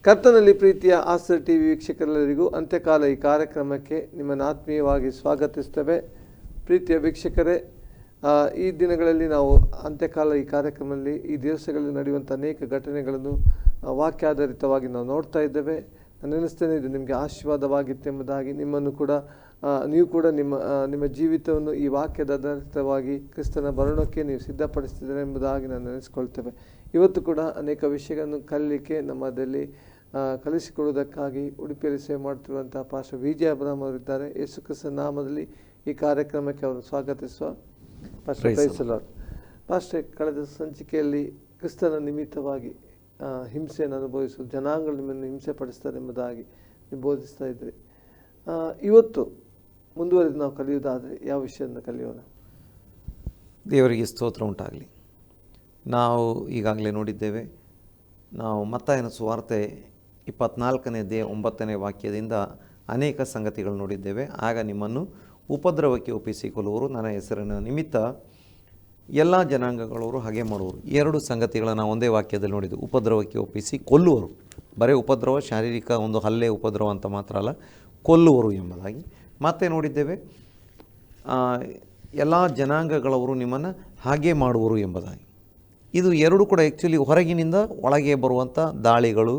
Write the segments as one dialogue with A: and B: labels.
A: ಕರ್ತನಲ್ಲಿ ಪ್ರೀತಿಯ ಆಸ್ಟರ್ ಟಿವಿ ವೀಕ್ಷಕರೆಲ್ಲರಿಗೂ ಅಂತ್ಯಕಾಲ ಈ ಕಾರ್ಯಕ್ರಮಕ್ಕೆ ನಿಮ್ಮನ್ನು ಆತ್ಮೀಯವಾಗಿ ಸ್ವಾಗತಿಸ್ತೇವೆ. ಪ್ರೀತಿಯ ವೀಕ್ಷಕರೇ, ಈ ದಿನಗಳಲ್ಲಿ ನಾವು ಅಂತ್ಯಕಾಲ ಈ ಕಾರ್ಯಕ್ರಮದಲ್ಲಿ ಈ ದಿವಸಗಳಲ್ಲಿ ನಡೆಯುವಂಥ ಅನೇಕ ಘಟನೆಗಳನ್ನು ವಾಕ್ಯಾಧಾರಿತವಾಗಿ ನಾವು ನೋಡ್ತಾ ಇದ್ದೇವೆ. ನಾನು ನೆನೆಸ್ತೇನೆ ಇದು ನಿಮಗೆ ಆಶೀರ್ವಾದವಾಗಿತ್ತೆಂಬುದಾಗಿ. ನಿಮ್ಮನ್ನು ಕೂಡ ನೀವು ಕೂಡ ನಿಮ್ಮ ಜೀವಿತವನ್ನು ಈ ವಾಕ್ಯದ ಆಧಾರಿತವಾಗಿ ಕ್ರಿಸ್ತನ ಬರೋಣಕ್ಕೆ ನೀವು ಸಿದ್ಧಪಡಿಸ್ತಿದ್ದೀರ ಎಂಬುದಾಗಿ ನಾನು ನೆನೆಸ್ಕೊಳ್ತೇವೆ. ಇವತ್ತು ಕೂಡ ಅನೇಕ ವಿಷಯಗಳನ್ನು ಕಲಿಯಲಿಕ್ಕೆ ನಮ್ಮದಲ್ಲಿ ಕಲಿಸಿಕೊಡುವುದಕ್ಕಾಗಿ ಉಡುಪಿಯಲ್ಲಿ ಸೇವೆ ಮಾಡ್ತಿರುವಂಥ ಪಾಸ್ಟರ್ ವಿಜಯ ಅಬ್ರಾಮ್ ಅವರಿದ್ದಾರೆ. ಯೇಸು ಕ್ರಿಸ್ತನ ನಾಮದಲ್ಲಿ ಈ ಕಾರ್ಯಕ್ರಮಕ್ಕೆ ಅವರನ್ನು ಸ್ವಾಗತಿಸುವ. ಪಾಸ್ಟರ್, ಕಳೆದ ಸಂಚಿಕೆಯಲ್ಲಿ ಕ್ರಿಸ್ತನ ನಿಮಿತ್ತವಾಗಿ ಹಿಂಸೆಯನ್ನು ಅನುಭವಿಸುವ ಜನಾಂಗಗಳು ನಿಮ್ಮನ್ನು ಹಿಂಸೆ ಪಡಿಸ್ತಾರೆ ಎಂಬುದಾಗಿ ನೀವು ಬೋಧಿಸ್ತಾ ಇದ್ರಿ. ಇವತ್ತು ಮುಂದುವರೆದು ನಾವು ಕಲಿಯುವುದಾದರೆ ಯಾವ ವಿಷಯವನ್ನು ಕಲಿಯೋಣ?
B: ದೇವರಿಗೆ ಸ್ತೋತ್ರ ಉಂಟಾಗಲಿ. ನಾವು ಈಗಾಗಲೇ ನೋಡಿದ್ದೇವೆ. ನಾವು ಮತ್ತಾಯನ ಸುವಾರ್ತೆ 24ನೇ ಅಧ್ಯಾಯ 9ನೇ ವಾಕ್ಯದಿಂದ ಅನೇಕ ಸಂಗತಿಗಳು ನೋಡಿದ್ದೇವೆ. ಆಗ ನಿಮ್ಮನ್ನು ಉಪದ್ರವಕ್ಕೆ ಒಪ್ಪಿಸಿಕೊಳ್ಳುವರು, ನನ್ನ ಹೆಸರಿನ ನಿಮಿತ್ತ ಎಲ್ಲ ಜನಾಂಗಗಳವರು ಹಾಗೆ ಮಾಡುವರು. ಎರಡು ಸಂಗತಿಗಳನ್ನು ನಾವು ಒಂದೇ ವಾಕ್ಯದಲ್ಲಿ ನೋಡಿದ್ದು. ಉಪದ್ರವಕ್ಕೆ ಒಪ್ಪಿಸಿ ಕೊಲ್ಲುವರು. ಬರೀ ಉಪದ್ರವ ಶಾರೀರಿಕ ಒಂದು ಹಲ್ಲೆ ಉಪದ್ರವ ಅಂತ ಮಾತ್ರ ಅಲ್ಲ, ಕೊಲ್ಲುವರು ಎಂಬುದಾಗಿ ಮತ್ತೆ ನೋಡಿದ್ದೇವೆ. ಎಲ್ಲ ಜನಾಂಗಗಳವರು ನಿಮ್ಮನ್ನು ಹಾಗೆ ಮಾಡುವರು ಎಂಬುದಾಗಿ. ಇದು ಎರಡು ಕೂಡ ಆ್ಯಕ್ಚುಲಿ ಹೊರಗಿನಿಂದ ಒಳಗೆ ಬರುವಂಥ ದಾಳಿಗಳು,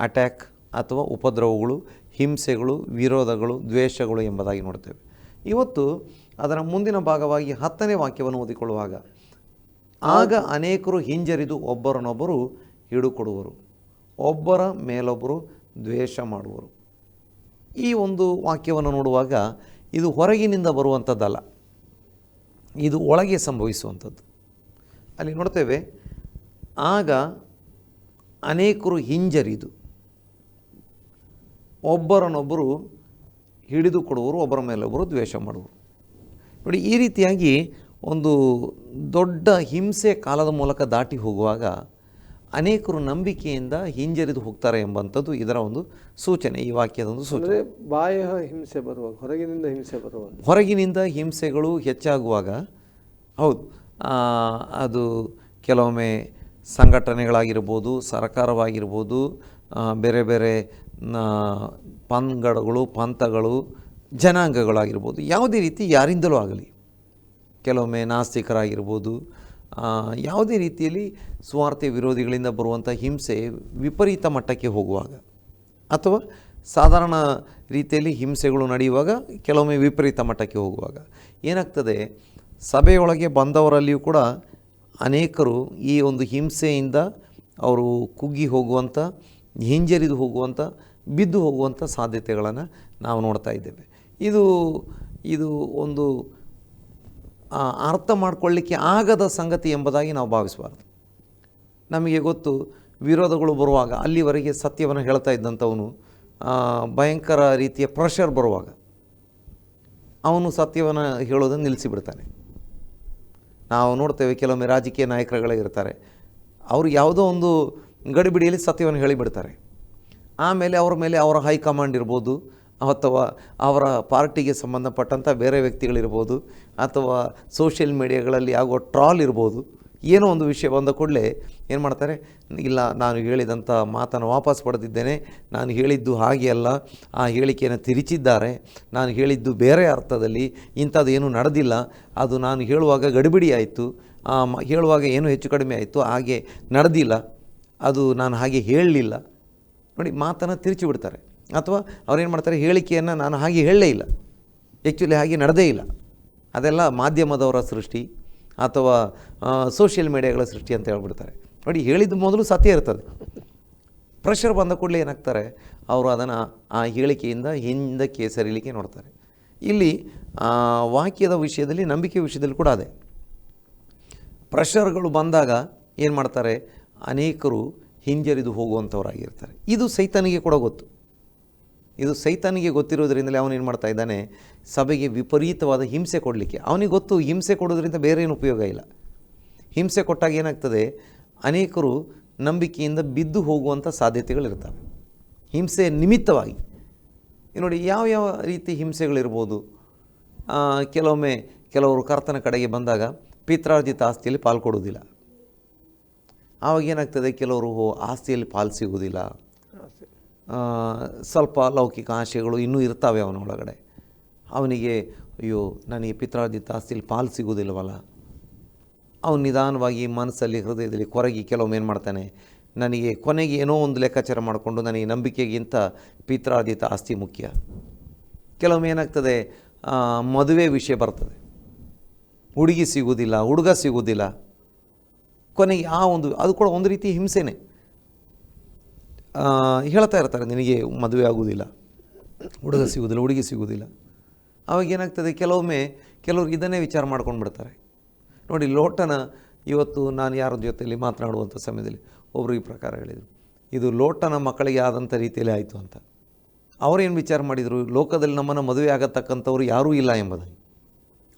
B: ಅಟ್ಯಾಕ್ ಅಥವಾ ಉಪದ್ರವಗಳು, ಹಿಂಸೆಗಳು, ವಿರೋಧಗಳು, ದ್ವೇಷಗಳು ಎಂಬುದಾಗಿ ನೋಡ್ತೇವೆ. ಇವತ್ತು ಅದರ ಮುಂದಿನ ಭಾಗವಾಗಿ 10ನೇ ವಾಕ್ಯವನ್ನು ಓದಿಕೊಳ್ಳುವಾಗ, ಆಗ ಅನೇಕರು ಹಿಂಜರಿದು ಒಬ್ಬರನ್ನೊಬ್ಬರು ಹಿಡುಕೊಡುವರು, ಒಬ್ಬರ ಮೇಲೊಬ್ಬರು ದ್ವೇಷ ಮಾಡುವರು. ಈ ಒಂದು ವಾಕ್ಯವನ್ನು ನೋಡುವಾಗ ಇದು ಹೊರಗಿನಿಂದ ಬರುವಂಥದ್ದಲ್ಲ, ಇದು ಒಳಗೆ ಸಂಭವಿಸುವಂಥದ್ದು. ಅಲ್ಲಿ ನೋಡ್ತೇವೆ, ಆಗ ಅನೇಕರು ಹಿಂಜರಿದು ಒಬ್ಬರನ್ನೊಬ್ಬರು ಹಿಡಿದು ಕೊಡುವರು, ಒಬ್ಬರ ಮೇಲೊಬ್ಬರು ದ್ವೇಷ ಮಾಡುವರು. ನೋಡಿ, ಈ ರೀತಿಯಾಗಿ ಒಂದು ದೊಡ್ಡ ಹಿಂಸೆ ಕಾಲದ ಮೂಲಕ ದಾಟಿ ಹೋಗುವಾಗ ಅನೇಕರು ನಂಬಿಕೆಯಿಂದ ಹಿಂಜರಿದು ಹೋಗ್ತಾರೆ ಎಂಬಂಥದ್ದು ಇದರ ಒಂದು ಸೂಚನೆ, ಈ ವಾಕ್ಯದ ಒಂದು ಸೂಚನೆ.
A: ಬಾಹ್ಯ ಹಿಂಸೆ ಬರುವಾಗ,
B: ಹೊರಗಿನಿಂದ ಹಿಂಸೆಗಳು ಹೆಚ್ಚಾಗುವಾಗ, ಹೌದು, ಅದು ಕೆಲವೊಮ್ಮೆ ಸಂಘಟನೆಗಳಾಗಿರ್ಬೋದು, ಸರ್ಕಾರವಾಗಿರ್ಬೋದು, ಬೇರೆ ಬೇರೆ ಪಂಗಡಗಳು, ಪಂಥಗಳು, ಜನಾಂಗಗಳಾಗಿರ್ಬೋದು, ಯಾವುದೇ ರೀತಿ ಯಾರಿಂದಲೂ ಆಗಲಿ, ಕೆಲವೊಮ್ಮೆ ನಾಸ್ತಿಕರಾಗಿರ್ಬೋದು, ಯಾವುದೇ ರೀತಿಯಲ್ಲಿ ಸ್ವಾರ್ಥ ವಿರೋಧಿಗಳಿಂದ ಬರುವಂಥ ಹಿಂಸೆ ವಿಪರೀತ ಮಟ್ಟಕ್ಕೆ ಹೋಗುವಾಗ ಅಥವಾ ಸಾಧಾರಣ ರೀತಿಯಲ್ಲಿ ಹಿಂಸೆಗಳು ನಡೆಯುವಾಗ ಕೆಲವೊಮ್ಮೆ ವಿಪರೀತ ಮಟ್ಟಕ್ಕೆ ಹೋಗುವಾಗ ಏನಾಗ್ತದೆ, ಸಭೆಯೊಳಗೆ ಬಂದವರಲ್ಲಿಯೂ ಕೂಡ ಅನೇಕರು ಈ ಒಂದು ಹಿಂಸೆಯಿಂದ ಅವರು ಕುಗ್ಗಿ ಹೋಗುವಂಥ, ಹಿಂಜರಿದು ಹೋಗುವಂಥ, ಬಿದ್ದು ಹೋಗುವಂಥ ಸಾಧ್ಯತೆಗಳನ್ನು ನಾವು ನೋಡ್ತಾ ಇದ್ದೇವೆ. ಇದು ಒಂದು ಅರ್ಥ ಮಾಡಿಕೊಳ್ಳಿಕ್ಕೆ ಆಗದ ಸಂಗತಿ ಎಂಬುದಾಗಿ ನಾವು ಭಾವಿಸಬಾರ್ದು. ನಮಗೆ ಗೊತ್ತು, ವಿರೋಧಗಳು ಬರುವಾಗ ಅಲ್ಲಿವರೆಗೆ ಸತ್ಯವನ್ನು ಹೇಳ್ತಾ ಇದ್ದಂಥವನು ಭಯಂಕರ ರೀತಿಯ ಪ್ರೆಷರ್ ಬರುವಾಗ ಅವನು ಸತ್ಯವನ್ನು ಹೇಳೋದನ್ನು ನಿಲ್ಲಿಸಿಬಿಡ್ತಾನೆ. ನಾವು ನೋಡ್ತೇವೆ, ಕೆಲವೊಮ್ಮೆ ರಾಜಕೀಯ ನಾಯಕರುಗಳೇ ಇರ್ತಾರೆ, ಅವರು ಯಾವುದೋ ಒಂದು ಗಡಿಬಿಡಿಯಲ್ಲಿ ಸತ್ಯವನ್ನು ಹೇಳಿಬಿಡ್ತಾರೆ. ಆಮೇಲೆ ಅವರ ಮೇಲೆ ಅವರ ಹೈಕಮಾಂಡ್ ಇರ್ಬೋದು, ಅಥವಾ ಅವರ ಪಾರ್ಟಿಗೆ ಸಂಬಂಧಪಟ್ಟಂಥ ಬೇರೆ ವ್ಯಕ್ತಿಗಳಿರ್ಬೋದು, ಅಥವಾ ಸೋಷಿಯಲ್ ಮೀಡಿಯಾಗಳಲ್ಲಿ ಆಗೋ ಟ್ರಾಲ್ ಇರ್ಬೋದು, ಏನೋ ಒಂದು ವಿಷಯ ಬಂದ ಕೂಡಲೇ ಏನು ಮಾಡ್ತಾರೆ, ಇಲ್ಲ, ನಾನು ಹೇಳಿದಂಥ ಮಾತನ್ನು ವಾಪಸ್ ಪಡೆದಿದ್ದೇನೆ, ನಾನು ಹೇಳಿದ್ದು ಹಾಗೆ ಅಲ್ಲ, ಆ ಹೇಳಿಕೆಯನ್ನು ತಿರುಚಿದ್ದಾರೆ, ನಾನು ಹೇಳಿದ್ದು ಬೇರೆ ಅರ್ಥದಲ್ಲಿ, ಇಂಥದ್ದೇನೂ ನಡೆದಿಲ್ಲ, ಅದು ನಾನು ಹೇಳುವಾಗ ಗಡಿಬಿಡಿ ಆಯಿತು, ಹೇಳುವಾಗ ಏನೂ ಹೆಚ್ಚು ಕಡಿಮೆ ಆಯಿತು, ಹಾಗೆ ನಡೆದಿಲ್ಲ, ಅದು ನಾನು ಹಾಗೆ ಹೇಳಲಿಲ್ಲ. ನೋಡಿ, ಮಾತನ್ನು ತಿರುಚಿ ಬಿಡ್ತಾರೆ. ಅಥವಾ ಅವ್ರೇನು ಮಾಡ್ತಾರೆ, ಹೇಳಿಕೆಯನ್ನು ನಾನು ಹಾಗೆ ಹೇಳಲೇ ಇಲ್ಲ, ಆ್ಯಕ್ಚುಲಿ ಹಾಗೆ ನಡೆದೇ ಇಲ್ಲ, ಅದೆಲ್ಲ ಮಾಧ್ಯಮದವರ ಸೃಷ್ಟಿ ಅಥವಾ ಸೋಷಿಯಲ್ ಮೀಡಿಯಾಗಳ ಸೃಷ್ಟಿ ಅಂತ ಹೇಳ್ಬಿಡ್ತಾರೆ. ನೋಡಿ, ಹೇಳಿದ್ದು ಮೊದಲು ಸತ್ಯ ಇರ್ತದೆ, ಪ್ರೆಷರ್ ಬಂದ ಕೂಡಲೇ ಏನಾಗ್ತಾರೆ, ಅವರು ಅದನ್ನು ಆ ಹೇಳಿಕೆಯಿಂದ ಹಿಂದಕ್ಕೆ ಸರಿಲಿಕ್ಕೆ ನೋಡ್ತಾರೆ. ಇಲ್ಲಿ ವಾಕ್ಯದ ವಿಷಯದಲ್ಲಿ, ನಂಬಿಕೆ ವಿಷಯದಲ್ಲಿ ಕೂಡ ಅದೇ. ಪ್ರೆಷರ್ಗಳು ಬಂದಾಗ ಏನು ಮಾಡ್ತಾರೆ, ಅನೇಕರು ಹಿಂಜರಿದು ಹೋಗುವಂಥವರಾಗಿರ್ತಾರೆ. ಇದು ಸೈತಾನಿಗೆ ಕೂಡ ಗೊತ್ತು. ಇದು ಸೈತಾನಿಗೆ ಗೊತ್ತಿರೋದ್ರಿಂದಲೇ ಅವನೇನು ಮಾಡ್ತಾ ಇದ್ದಾನೆ, ಸಭೆಗೆ ವಿಪರೀತವಾದ ಹಿಂಸೆ ಕೊಡಲಿಕ್ಕೆ. ಅವನಿಗೆ ಗೊತ್ತು, ಹಿಂಸೆ ಕೊಡೋದ್ರಿಂದ ಬೇರೆ ಏನು ಉಪಯೋಗ ಇಲ್ಲ. ಹಿಂಸೆ ಕೊಟ್ಟಾಗ ಏನಾಗ್ತದೆ, ಅನೇಕರು ನಂಬಿಕೆಯಿಂದ ಬಿದ್ದು ಹೋಗುವಂಥ ಸಾಧ್ಯತೆಗಳಿರ್ತವೆ ಹಿಂಸೆ ನಿಮಿತ್ತವಾಗಿ. ನೋಡಿ, ಯಾವ ರೀತಿ ಹಿಂಸೆಗಳಿರ್ಬೋದು. ಕೆಲವೊಮ್ಮೆ ಕೆಲವರು ಕರ್ತನ ಕಡೆಗೆ ಬಂದಾಗ ಪಿತ್ರಾರ್ಜಿತ ಆಸ್ತಿಯಲ್ಲಿ ಪಾಲ್ಕೊಡೋದಿಲ್ಲ. ಆವಾಗ ಏನಾಗ್ತದೆ, ಕೆಲವರು ಆಸ್ತಿಯಲ್ಲಿ ಪಾಲು ಸಿಗುವುದಿಲ್ಲ, ಸ್ವಲ್ಪ ಲೌಕಿಕ ಆಶೆಗಳು ಇನ್ನೂ ಇರ್ತವೆ ಅವನೊಳಗಡೆ. ಅವನಿಗೆ ಅಯ್ಯೋ ನನಗೆ ಪಿತ್ರಾರ್ಜಿತ ಆಸ್ತಿಲಿ ಪಾಲು ಸಿಗೋದಿಲ್ವಲ್ಲ, ಅವನು ನಿಧಾನವಾಗಿ ಮನಸ್ಸಲ್ಲಿ ಹೃದಯದಲ್ಲಿ ಕೊರಗಿ ಕೆಲವೊಮ್ಮೆ ಏನು ಮಾಡ್ತಾನೆ, ನನಗೆ ಕೊನೆಗೆ ಏನೋ ಒಂದು ಲೆಕ್ಕಾಚಾರ ಮಾಡಿಕೊಂಡು ನನಗೆ ನಂಬಿಕೆಗಿಂತ ಪಿತ್ರಾರ್ಜಿತ ಆಸ್ತಿ ಮುಖ್ಯ. ಕೆಲವೊಮ್ಮೆ ಏನಾಗ್ತದೆ, ಮದುವೆ ವಿಷಯ ಬರ್ತದೆ, ಹುಡುಗಿ ಸಿಗೋದಿಲ್ಲ, ಹುಡುಗ ಸಿಗೋದಿಲ್ಲ, ಕೊನೆಗೆ ಅದು ಕೂಡ ಒಂದು ರೀತಿ ಹಿಂಸೆನೇ. ಹೇಳ್ತಾ ಇರ್ತಾರೆ ನಿನಗೆ ಮದುವೆ ಆಗೋದಿಲ್ಲ, ಹುಡುಗ ಸಿಗೋದಿಲ್ಲ, ಹುಡುಗಿ ಸಿಗೋದಿಲ್ಲ. ಅವಾಗ ಏನಾಗ್ತದೆ, ಕೆಲವರು ಇದನ್ನೇ ವಿಚಾರ ಮಾಡ್ಕೊಂಡು ಬಿಡ್ತಾರೆ. ನೋಡಿ, ಲೋಟನ ಇವತ್ತು ನಾನು ಯಾರ ಜೊತೆಯಲ್ಲಿ ಮಾತನಾಡುವಂಥ ಸಮಯದಲ್ಲಿ ಒಬ್ಬರು ಈ ಪ್ರಕಾರ ಹೇಳಿದರು, ಇದು ಲೋಟನ ಮಕ್ಕಳಿಗೆ ಆದಂಥ ರೀತಿಯಲ್ಲಿ ಆಯಿತು ಅಂತ. ಅವರೇನು ವಿಚಾರ ಮಾಡಿದರು, ಲೋಕದಲ್ಲಿ ನಮ್ಮನ್ನು ಮದುವೆ ಆಗತಕ್ಕಂಥವ್ರು ಯಾರೂ ಇಲ್ಲ ಎಂಬುದಾಗಿ.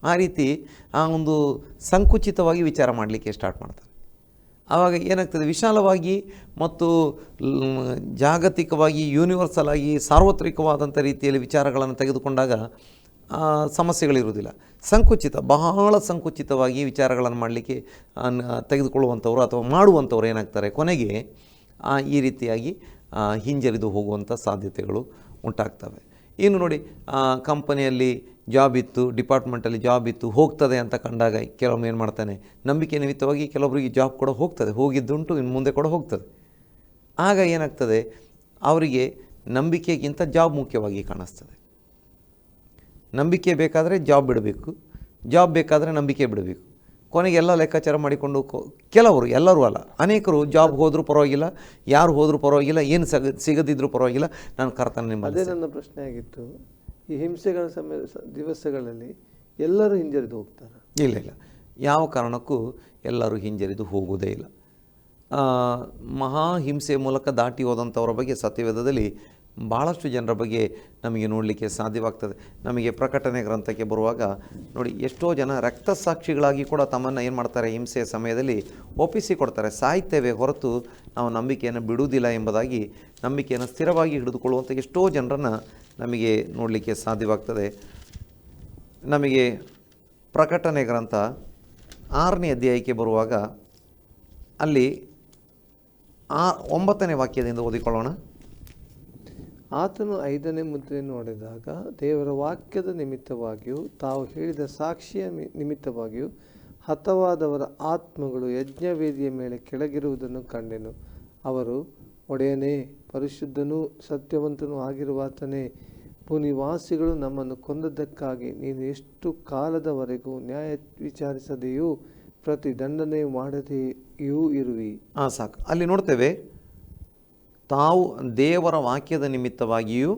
B: ಆ ರೀತಿ ಆ ಒಂದು ಸಂಕುಚಿತವಾಗಿ ವಿಚಾರ ಮಾಡಲಿಕ್ಕೆ ಸ್ಟಾರ್ಟ್ ಮಾಡ್ತಾರೆ. ಆವಾಗ ಏನಾಗ್ತದೆ, ವಿಶಾಲವಾಗಿ ಮತ್ತು ಜಾಗತಿಕವಾಗಿ ಯೂನಿವರ್ಸಲ್ ಆಗಿ ಸಾರ್ವತ್ರಿಕವಾದಂಥ ರೀತಿಯಲ್ಲಿ ವಿಚಾರಗಳನ್ನು ತೆಗೆದುಕೊಂಡಾಗ ಸಮಸ್ಯೆಗಳಿರುವುದಿಲ್ಲ. ಬಹಳ ಸಂಕುಚಿತವಾಗಿ ವಿಚಾರಗಳನ್ನು ಮಾಡಲಿಕ್ಕೆ ತೆಗೆದುಕೊಳ್ಳುವಂಥವ್ರು ಅಥವಾ ಮಾಡುವಂಥವ್ರು ಏನಾಗ್ತಾರೆ, ಕೊನೆಗೆ ಈ ರೀತಿಯಾಗಿ ಹಿಂಜರಿದು ಹೋಗುವಂಥ ಸಾಧ್ಯತೆಗಳು ಉಂಟಾಗ್ತವೆ. ಇನ್ನು ನೋಡಿ, ಕಂಪನಿಯಲ್ಲಿ ಜಾಬ್ ಇತ್ತು, ಡಿಪಾರ್ಟ್ಮೆಂಟಲ್ಲಿ ಜಾಬ್ ಇತ್ತು, ಹೋಗ್ತದೆ ಅಂತ ಕಂಡಾಗ ಕೆಲವೊಮ್ಮೆ ಏನು ಮಾಡ್ತಾನೆ, ನಂಬಿಕೆ ನಿಮಿತ್ತವಾಗಿ ಕೆಲವೊಬ್ಬರಿಗೆ ಜಾಬ್ ಕೂಡ ಹೋಗ್ತದೆ, ಹೋಗಿದ್ದುಂಟು, ಇನ್ನು ಮುಂದೆ ಕೂಡ ಹೋಗ್ತದೆ. ಆಗ ಏನಾಗ್ತದೆ, ಅವರಿಗೆ ನಂಬಿಕೆಗಿಂತ ಜಾಬ್ ಮುಖ್ಯವಾಗಿ ಕಾಣಿಸ್ತದೆ. ನಂಬಿಕೆ ಬೇಕಾದರೆ ಜಾಬ್ ಬಿಡಬೇಕು, ಜಾಬ್ ಬೇಕಾದರೆ ನಂಬಿಕೆ ಬಿಡಬೇಕು. ಕೊನೆಗೆಲ್ಲ ಲೆಕ್ಕಾಚಾರ ಮಾಡಿಕೊಂಡು ಕೆಲವರು, ಎಲ್ಲರೂ ಅಲ್ಲ, ಅನೇಕರು ಜಾಬ್ ಹೋದರೂ ಪರವಾಗಿಲ್ಲ, ಯಾರು ಹೋದರೂ ಪರವಾಗಿಲ್ಲ, ಏನು ಸಿಗದಿದ್ದರೂ ಪರವಾಗಿಲ್ಲ, ನಾನು ಕರ್ತನ.
A: ಅದೇ ನನ್ನ ಪ್ರಶ್ನೆ ಆಗಿತ್ತು, ಈ ಹಿಂಸೆಗಳ ದಿವಸಗಳಲ್ಲಿ ಎಲ್ಲರೂ ಹಿಂಜರಿದು ಹೋಗ್ತಾರೆ?
B: ಇಲ್ಲ, ಯಾವ ಕಾರಣಕ್ಕೂ ಎಲ್ಲರೂ ಹಿಂಜರಿದು ಹೋಗುವುದೇ ಇಲ್ಲ. ಮಹಾ ಹಿಂಸೆ ಮೂಲಕ ದಾಟಿ ಹೋದಂಥವ್ರ ಬಗ್ಗೆ ಸತ್ಯವೇದದಲ್ಲಿ ಭಾಳಷ್ಟು ಜನರ ಬಗ್ಗೆ ನಮಗೆ ನೋಡಲಿಕ್ಕೆ ಸಾಧ್ಯವಾಗ್ತದೆ. ನಮಗೆ ಪ್ರಕಟಣೆ ಗ್ರಂಥಕ್ಕೆ ಬರುವಾಗ ನೋಡಿ, ಎಷ್ಟೋ ಜನ ರಕ್ತಸಾಕ್ಷಿಗಳಾಗಿ ಕೂಡ ತಮ್ಮನ್ನು ಏನು ಮಾಡ್ತಾರೆ, ಹಿಂಸೆಯ ಸಮಯದಲ್ಲಿ ಒಪ್ಪಿಸಿಕೊಡ್ತಾರೆ. ಸಾಯ್ತೇವೆ ಹೊರತು ನಾವು ನಂಬಿಕೆಯನ್ನು ಬಿಡುವುದಿಲ್ಲ ಎಂಬುದಾಗಿ ನಂಬಿಕೆಯನ್ನು ಸ್ಥಿರವಾಗಿ ಹಿಡಿದುಕೊಳ್ಳುವಂಥ ಎಷ್ಟೋ ಜನರನ್ನು ನಮಗೆ ನೋಡಲಿಕ್ಕೆ ಸಾಧ್ಯವಾಗ್ತದೆ. ನಮಗೆ ಪ್ರಕಟಣೆ ಗ್ರಂಥ 6ನೇ ಅಧ್ಯಾಯಕ್ಕೆ ಬರುವಾಗ ಅಲ್ಲಿ 9ನೇ ವಾಕ್ಯದಿಂದ ಓದಿಕೊಳ್ಳೋಣ.
A: ಆತನು 5ನೇ ಮುದ್ರೆಯನ್ನು ಹೊಡೆದಾಗ ದೇವರ ವಾಕ್ಯದ ನಿಮಿತ್ತವಾಗಿಯೂ ತಾವು ಹೇಳಿದ ಸಾಕ್ಷಿಯ ನಿಮಿತ್ತವಾಗಿಯೂ ಹತವಾದವರ ಆತ್ಮಗಳು ಯಜ್ಞವೇದಿಯ ಮೇಲೆ ಕೆಳಗಿರುವುದನ್ನು ಕಂಡೆನು. ಅವರು, ಒಡೆಯನೇ, ಪರಿಶುದ್ಧನೂ ಸತ್ಯವಂತನೂ ಆಗಿರುವಾತನೇ, ಭೂನಿವಾಸಿಗಳು ನಮ್ಮನ್ನು ಕೊಂದದ್ದಕ್ಕಾಗಿ ನೀನು ಎಷ್ಟು ಕಾಲದವರೆಗೂ ನ್ಯಾಯ ವಿಚಾರಿಸದೆಯೂ ಪ್ರತಿದಂಡನೆ ಮಾಡದೆಯೂ ಇರುವಿ.
B: ಸಾಕು. ಅಲ್ಲಿ ನೋಡ್ತೇವೆ, ತಾವು ದೇವರ ವಾಕ್ಯದ ನಿಮಿತ್ತವಾಗಿಯೂ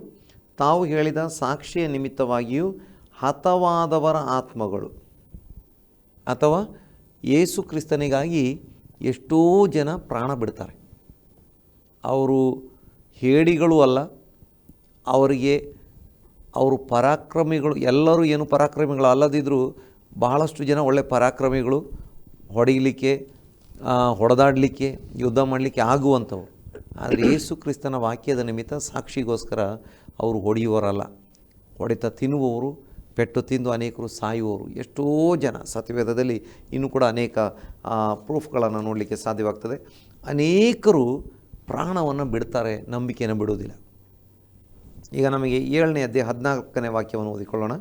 B: ತಾವು ಹೇಳಿದ ಸಾಕ್ಷಿಯ ನಿಮಿತ್ತವಾಗಿಯೂ ಹತವಾದವರ ಆತ್ಮಗಳು, ಅಥವಾ ಯೇಸು ಕ್ರಿಸ್ತನಿಗಾಗಿ ಎಷ್ಟೋ ಜನ ಪ್ರಾಣ ಬಿಡ್ತಾರೆ. ಅವರು ಹೇಡಿಗಳು ಅಲ್ಲ, ಅವರು ಪರಾಕ್ರಮಿಗಳು. ಎಲ್ಲರೂ ಏನು ಪರಾಕ್ರಮಿಗಳು ಅಲ್ಲದಿದ್ದರೂ ಬಹಳಷ್ಟು ಜನ ಒಳ್ಳೆ ಪರಾಕ್ರಮಿಗಳು, ಹೊಡೆಯಲಿಕ್ಕೆ, ಹೊಡೆದಾಡಲಿಕ್ಕೆ, ಯುದ್ಧ ಮಾಡಲಿಕ್ಕೆ ಆಗುವಂಥವ್ರು. ಆದರೆ ಯೇಸು ಕ್ರಿಸ್ತನ ವಾಕ್ಯದ ನಿಮಿತ್ತ ಸಾಕ್ಷಿಗೋಸ್ಕರ ಅವರು ಹೊಡೆಯುವರಲ್ಲ, ಹೊಡೆತ ತಿನ್ನುವವರು, ಪೆಟ್ಟು ತಿಂದು ಅನೇಕರು ಸಾಯುವವರು ಎಷ್ಟೋ ಜನ ಸತ್ಯವೇದದಲ್ಲಿ ಇನ್ನೂ ಕೂಡ ಅನೇಕ ಪ್ರೂಫ್ಗಳನ್ನು ನೋಡಲಿಕ್ಕೆ ಸಾಧ್ಯವಾಗ್ತದೆ. ಅನೇಕರು ಪ್ರಾಣವನ್ನು ಬಿಡ್ತಾರೆ, ನಂಬಿಕೆಯನ್ನು ಬಿಡುವುದಿಲ್ಲ. ಈಗ ನಮಗೆ 7ನೇ ಅಧ್ಯಾಯ 14ನೇ ವಾಕ್ಯವನ್ನು ಓದಿಕೊಳ್ಳೋಣ.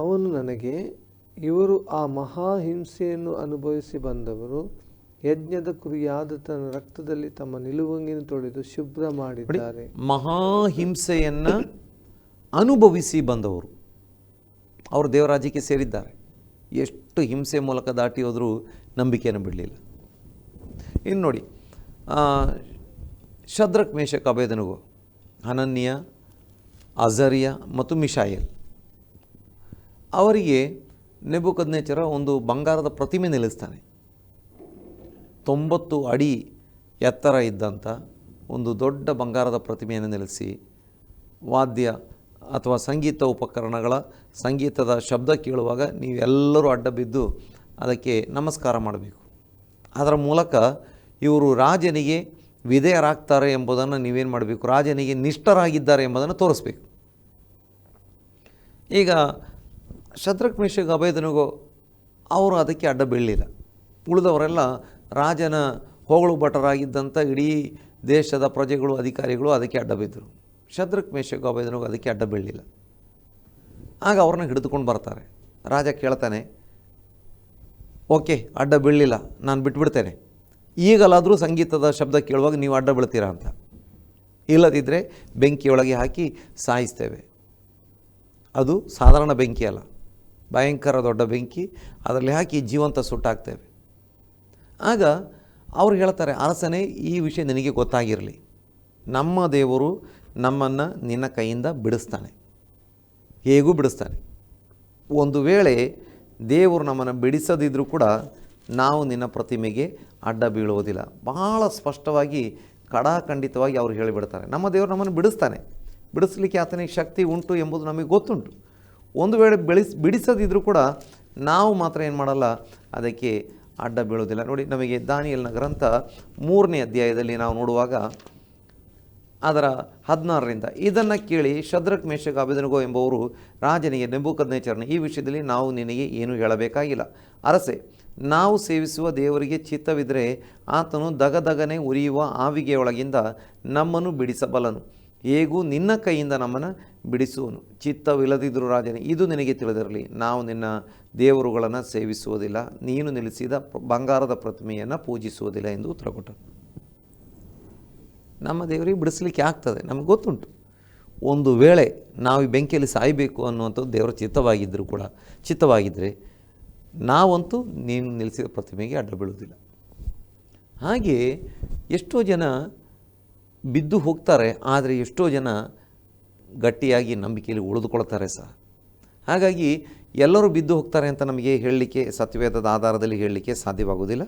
A: ಅವನು ನನಗೆ, ಇವರು ಆ ಮಹಾಹಿಂಸೆಯನ್ನು ಅನುಭವಿಸಿ ಬಂದವರು, ಯಜ್ಞದ ಕುರಿಯಾದ ತನ್ನ ರಕ್ತದಲ್ಲಿ ತಮ್ಮ ನಿಲುವಂಗಿನ ತೊಳೆದು ಶುಭ್ರ ಮಾಡಿದ್ದಾರೆ.
B: ಮಹಾಹಿಂಸೆಯನ್ನು ಅನುಭವಿಸಿ ಬಂದವರು ಅವರು ದೇವರಾಜ್ಯಕ್ಕೆ ಸೇರಿದ್ದಾರೆ. ಎಷ್ಟು ಹಿಂಸೆ ಮೂಲಕ ದಾಟಿ ಹೋದರೂ ನಂಬಿಕೆಯನ್ನು ಬಿಡಲಿಲ್ಲ. ಇನ್ನು ನೋಡಿ, ಶದ್ರಕ್, ಮೇಷಕ್, ಅಬೇದನೆಗೋ, ಹನನ್ಯ, ಅಜರ್ಯ ಮತ್ತು ಮಿಶಾಯೇಲ್, ಅವರಿಗೆ ನೆಬೂಕದ್ನೆಚ್ಚರ ಒಂದು ಬಂಗಾರದ ಪ್ರತಿಮೆ ನಿಲ್ಲಿಸ್ತಾನೆ. 90 ಅಡಿ ಎತ್ತರ ಇದ್ದಂಥ ಒಂದು ದೊಡ್ಡ ಬಂಗಾರದ ಪ್ರತಿಮೆಯನ್ನು ನಿಲ್ಲಿಸಿ, ವಾದ್ಯ ಅಥವಾ ಸಂಗೀತ ಉಪಕರಣಗಳ ಸಂಗೀತದ ಶಬ್ದ ಕೇಳುವಾಗ ನೀವೆಲ್ಲರೂ ಅಡ್ಡ ಬಿದ್ದು ಅದಕ್ಕೆ ನಮಸ್ಕಾರ ಮಾಡಬೇಕು. ಅದರ ಮೂಲಕ ಇವರು ರಾಜನಿಗೆ ವಿಧೇಯರಾಗ್ತಾರೆ ಎಂಬುದನ್ನು ನೀವೇನು ಮಾಡಬೇಕು, ರಾಜನಿಗೆ ನಿಷ್ಠರಾಗಿದ್ದಾರೆ ಎಂಬುದನ್ನು ತೋರಿಸ್ಬೇಕು. ಈಗ ಶದ್ರಕ್, ಮೇಷಕ್, ಅಬೇದನೆಗೋ ಅವರು ಅದಕ್ಕೆ ಅಡ್ಡ ಬೀಳಲಿಲ್ಲ. ಉಳಿದವರೆಲ್ಲ ರಾಜನ ಹೊಗಳು ಭಟರಾಗಿದ್ದಂಥ ಇಡೀ ದೇಶದ ಪ್ರಜೆಗಳು, ಅಧಿಕಾರಿಗಳು ಅದಕ್ಕೆ ಅಡ್ಡ ಬಿದ್ದರು. ಶದ್ರಕ್ ಮೇಷಕ್ ಅಬೇದ್ನೆಗೋ ಅದಕ್ಕೆ ಅಡ್ಡ ಬೀಳಲಿಲ್ಲ. ಆಗ ಅವ್ರನ್ನ ಹಿಡಿದುಕೊಂಡು ಬರ್ತಾರೆ. ರಾಜ ಕೇಳ್ತಾನೆ, ಓಕೆ ಅಡ್ಡ ಬೀಳಲಿಲ್ಲ, ನಾನು ಬಿಟ್ಬಿಡ್ತೇನೆ, ಈಗಲಾದರೂ ಸಂಗೀತದ ಶಬ್ದ ಕೇಳುವಾಗ ನೀವು ಅಡ್ಡ ಬೀಳ್ತೀರಾ ಅಂತ. ಇಲ್ಲದಿದ್ದರೆ ಬೆಂಕಿಯೊಳಗೆ ಹಾಕಿ ಸಾಯಿಸ್ತೇವೆ. ಅದು ಸಾಧಾರಣ ಬೆಂಕಿ ಅಲ್ಲ, ಭಯಂಕರ ದೊಡ್ಡ ಬೆಂಕಿ, ಅದರಲ್ಲಿ ಹಾಕಿ ಜೀವಂತ ಸುಟ್ಟಾಕ್ತೇವೆ. ಆಗ ಅವ್ರು ಹೇಳ್ತಾರೆ, ಅರಸನೇ ಈ ವಿಷಯ ನಿನಗೆ ಗೊತ್ತಾಗಿರಲಿ, ನಮ್ಮ ದೇವರು ನಮ್ಮನ್ನು ನಿನ್ನ ಕೈಯಿಂದ ಬಿಡಿಸ್ತಾನೆ, ಹೇಗೂ ಬಿಡಿಸ್ತಾನೆ. ಒಂದು ವೇಳೆ ದೇವರು ನಮ್ಮನ್ನು ಬಿಡಿಸದಿದ್ದರೂ ಕೂಡ ನಾವು ನಿನ್ನ ಪ್ರತಿಮೆಗೆ ಅಡ್ಡ ಬೀಳುವುದಿಲ್ಲ. ಬಹಳ ಸ್ಪಷ್ಟವಾಗಿ ಖಡಾಖಂಡಿತವಾಗಿ ಅವರು ಹೇಳಿಬಿಡ್ತಾರೆ, ನಮ್ಮ ದೇವರು ನಮ್ಮನ್ನು ಬಿಡಿಸ್ತಾನೆ, ಬಿಡಿಸ್ಲಿಕ್ಕೆ ಆತನಿಗೆ ಶಕ್ತಿ ಉಂಟು ಎಂಬುದು ನಮಗೆ ಗೊತ್ತುಂಟು. ಒಂದು ವೇಳೆ ಬಿಡಿಸದಿದ್ದರೂ ಕೂಡ ನಾವು ಮಾತ್ರ ಏನು ಮಾಡಲ್ಲ, ಅದಕ್ಕೆ ಅಡ್ಡ ಬೀಳೋದಿಲ್ಲ. ನೋಡಿ, ನಮಗೆ ದಾನಿಯೇಲನ ಗ್ರಂಥ 3ನೇ ಅಧ್ಯಾಯದಲ್ಲಿ ನಾವು ನೋಡುವಾಗ ಅದರ 16ರಿಂದ, ಇದನ್ನು ಕೇಳಿ ಶದ್ರಕ್ ಮೇಷಕ್ ಅಬೇದ್ನೆಗೋ ಎಂಬುವರು ರಾಜನಿಗೆ, ನೆಬೂಕದ್ನೆಚ್ಚರನೇ, ಈ ವಿಷಯದಲ್ಲಿ ನಾವು ನಿನಗೆ ಏನೂ ಹೇಳಬೇಕಾಗಿಲ್ಲ. ಅರಸೆ, ನಾವು ಸೇವಿಸುವ ದೇವರಿಗೆ ಚಿತ್ತವಿದ್ದರೆ ಆತನು ದಗದಗನೆ ಉರಿಯುವ ಆವಿಗೆಯೊಳಗಿಂದ ನಮ್ಮನ್ನು ಬಿಡಿಸಬಲ್ಲನು, ಹೇಗೂ ನಿನ್ನ ಕೈಯಿಂದ ನಮ್ಮನ್ನು ಬಿಡಿಸುವನು. ಚಿತ್ತವಿಲ್ಲದಿದ್ದರೂ ರಾಜನೇ, ಇದು ನಿನಗೆ ತಿಳಿದಿರಲಿ, ನಾವು ನಿನ್ನ ದೇವರುಗಳನ್ನು ಸೇವಿಸುವುದಿಲ್ಲ, ನೀನು ನಿಲ್ಲಿಸಿದ ಬಂಗಾರದ ಪ್ರತಿಮೆಯನ್ನು ಪೂಜಿಸುವುದಿಲ್ಲ ಎಂದು ಉತ್ತರ ಕೊಟ್ಟರು. ನಮ್ಮ ದೇವರಿಗೆ ಬಿಡಿಸಲಿಕ್ಕೆ ಆಗ್ತದೆ, ನಮಗೆ ಗೊತ್ತುಂಟು. ಒಂದು ವೇಳೆ ನಾವು ಈ ಬೆಂಕಿಯಲ್ಲಿ ಸಾಯಬೇಕು ಅನ್ನುವಂಥದ್ದು ದೇವರ ಚಿತ್ತವಾಗಿದ್ದರೆ ನಾವಂತೂ ನೀನು ನಿಲ್ಲಿಸಿದ ಪ್ರತಿಮೆಗೆ ಅಡ್ಡ ಬೀಳುವುದಿಲ್ಲ. ಹಾಗೆ ಎಷ್ಟೋ ಜನ ಬಿದ್ದು ಹೋಗ್ತಾರೆ, ಆದರೆ ಎಷ್ಟೋ ಜನ ಗಟ್ಟಿಯಾಗಿ ನಂಬಿಕೆಯಲ್ಲಿ ಉಳಿದುಕೊಳ್ತಾರೆ ಸಹ. ಹಾಗಾಗಿ ಎಲ್ಲರೂ ಬಿದ್ದು ಹೋಗ್ತಾರೆ ಅಂತ ನಮಗೆ ಹೇಳಲಿಕ್ಕೆ, ಸತ್ಯವೇದದ ಆಧಾರದಲ್ಲಿ ಹೇಳಲಿಕ್ಕೆ ಸಾಧ್ಯವಾಗುವುದಿಲ್ಲ.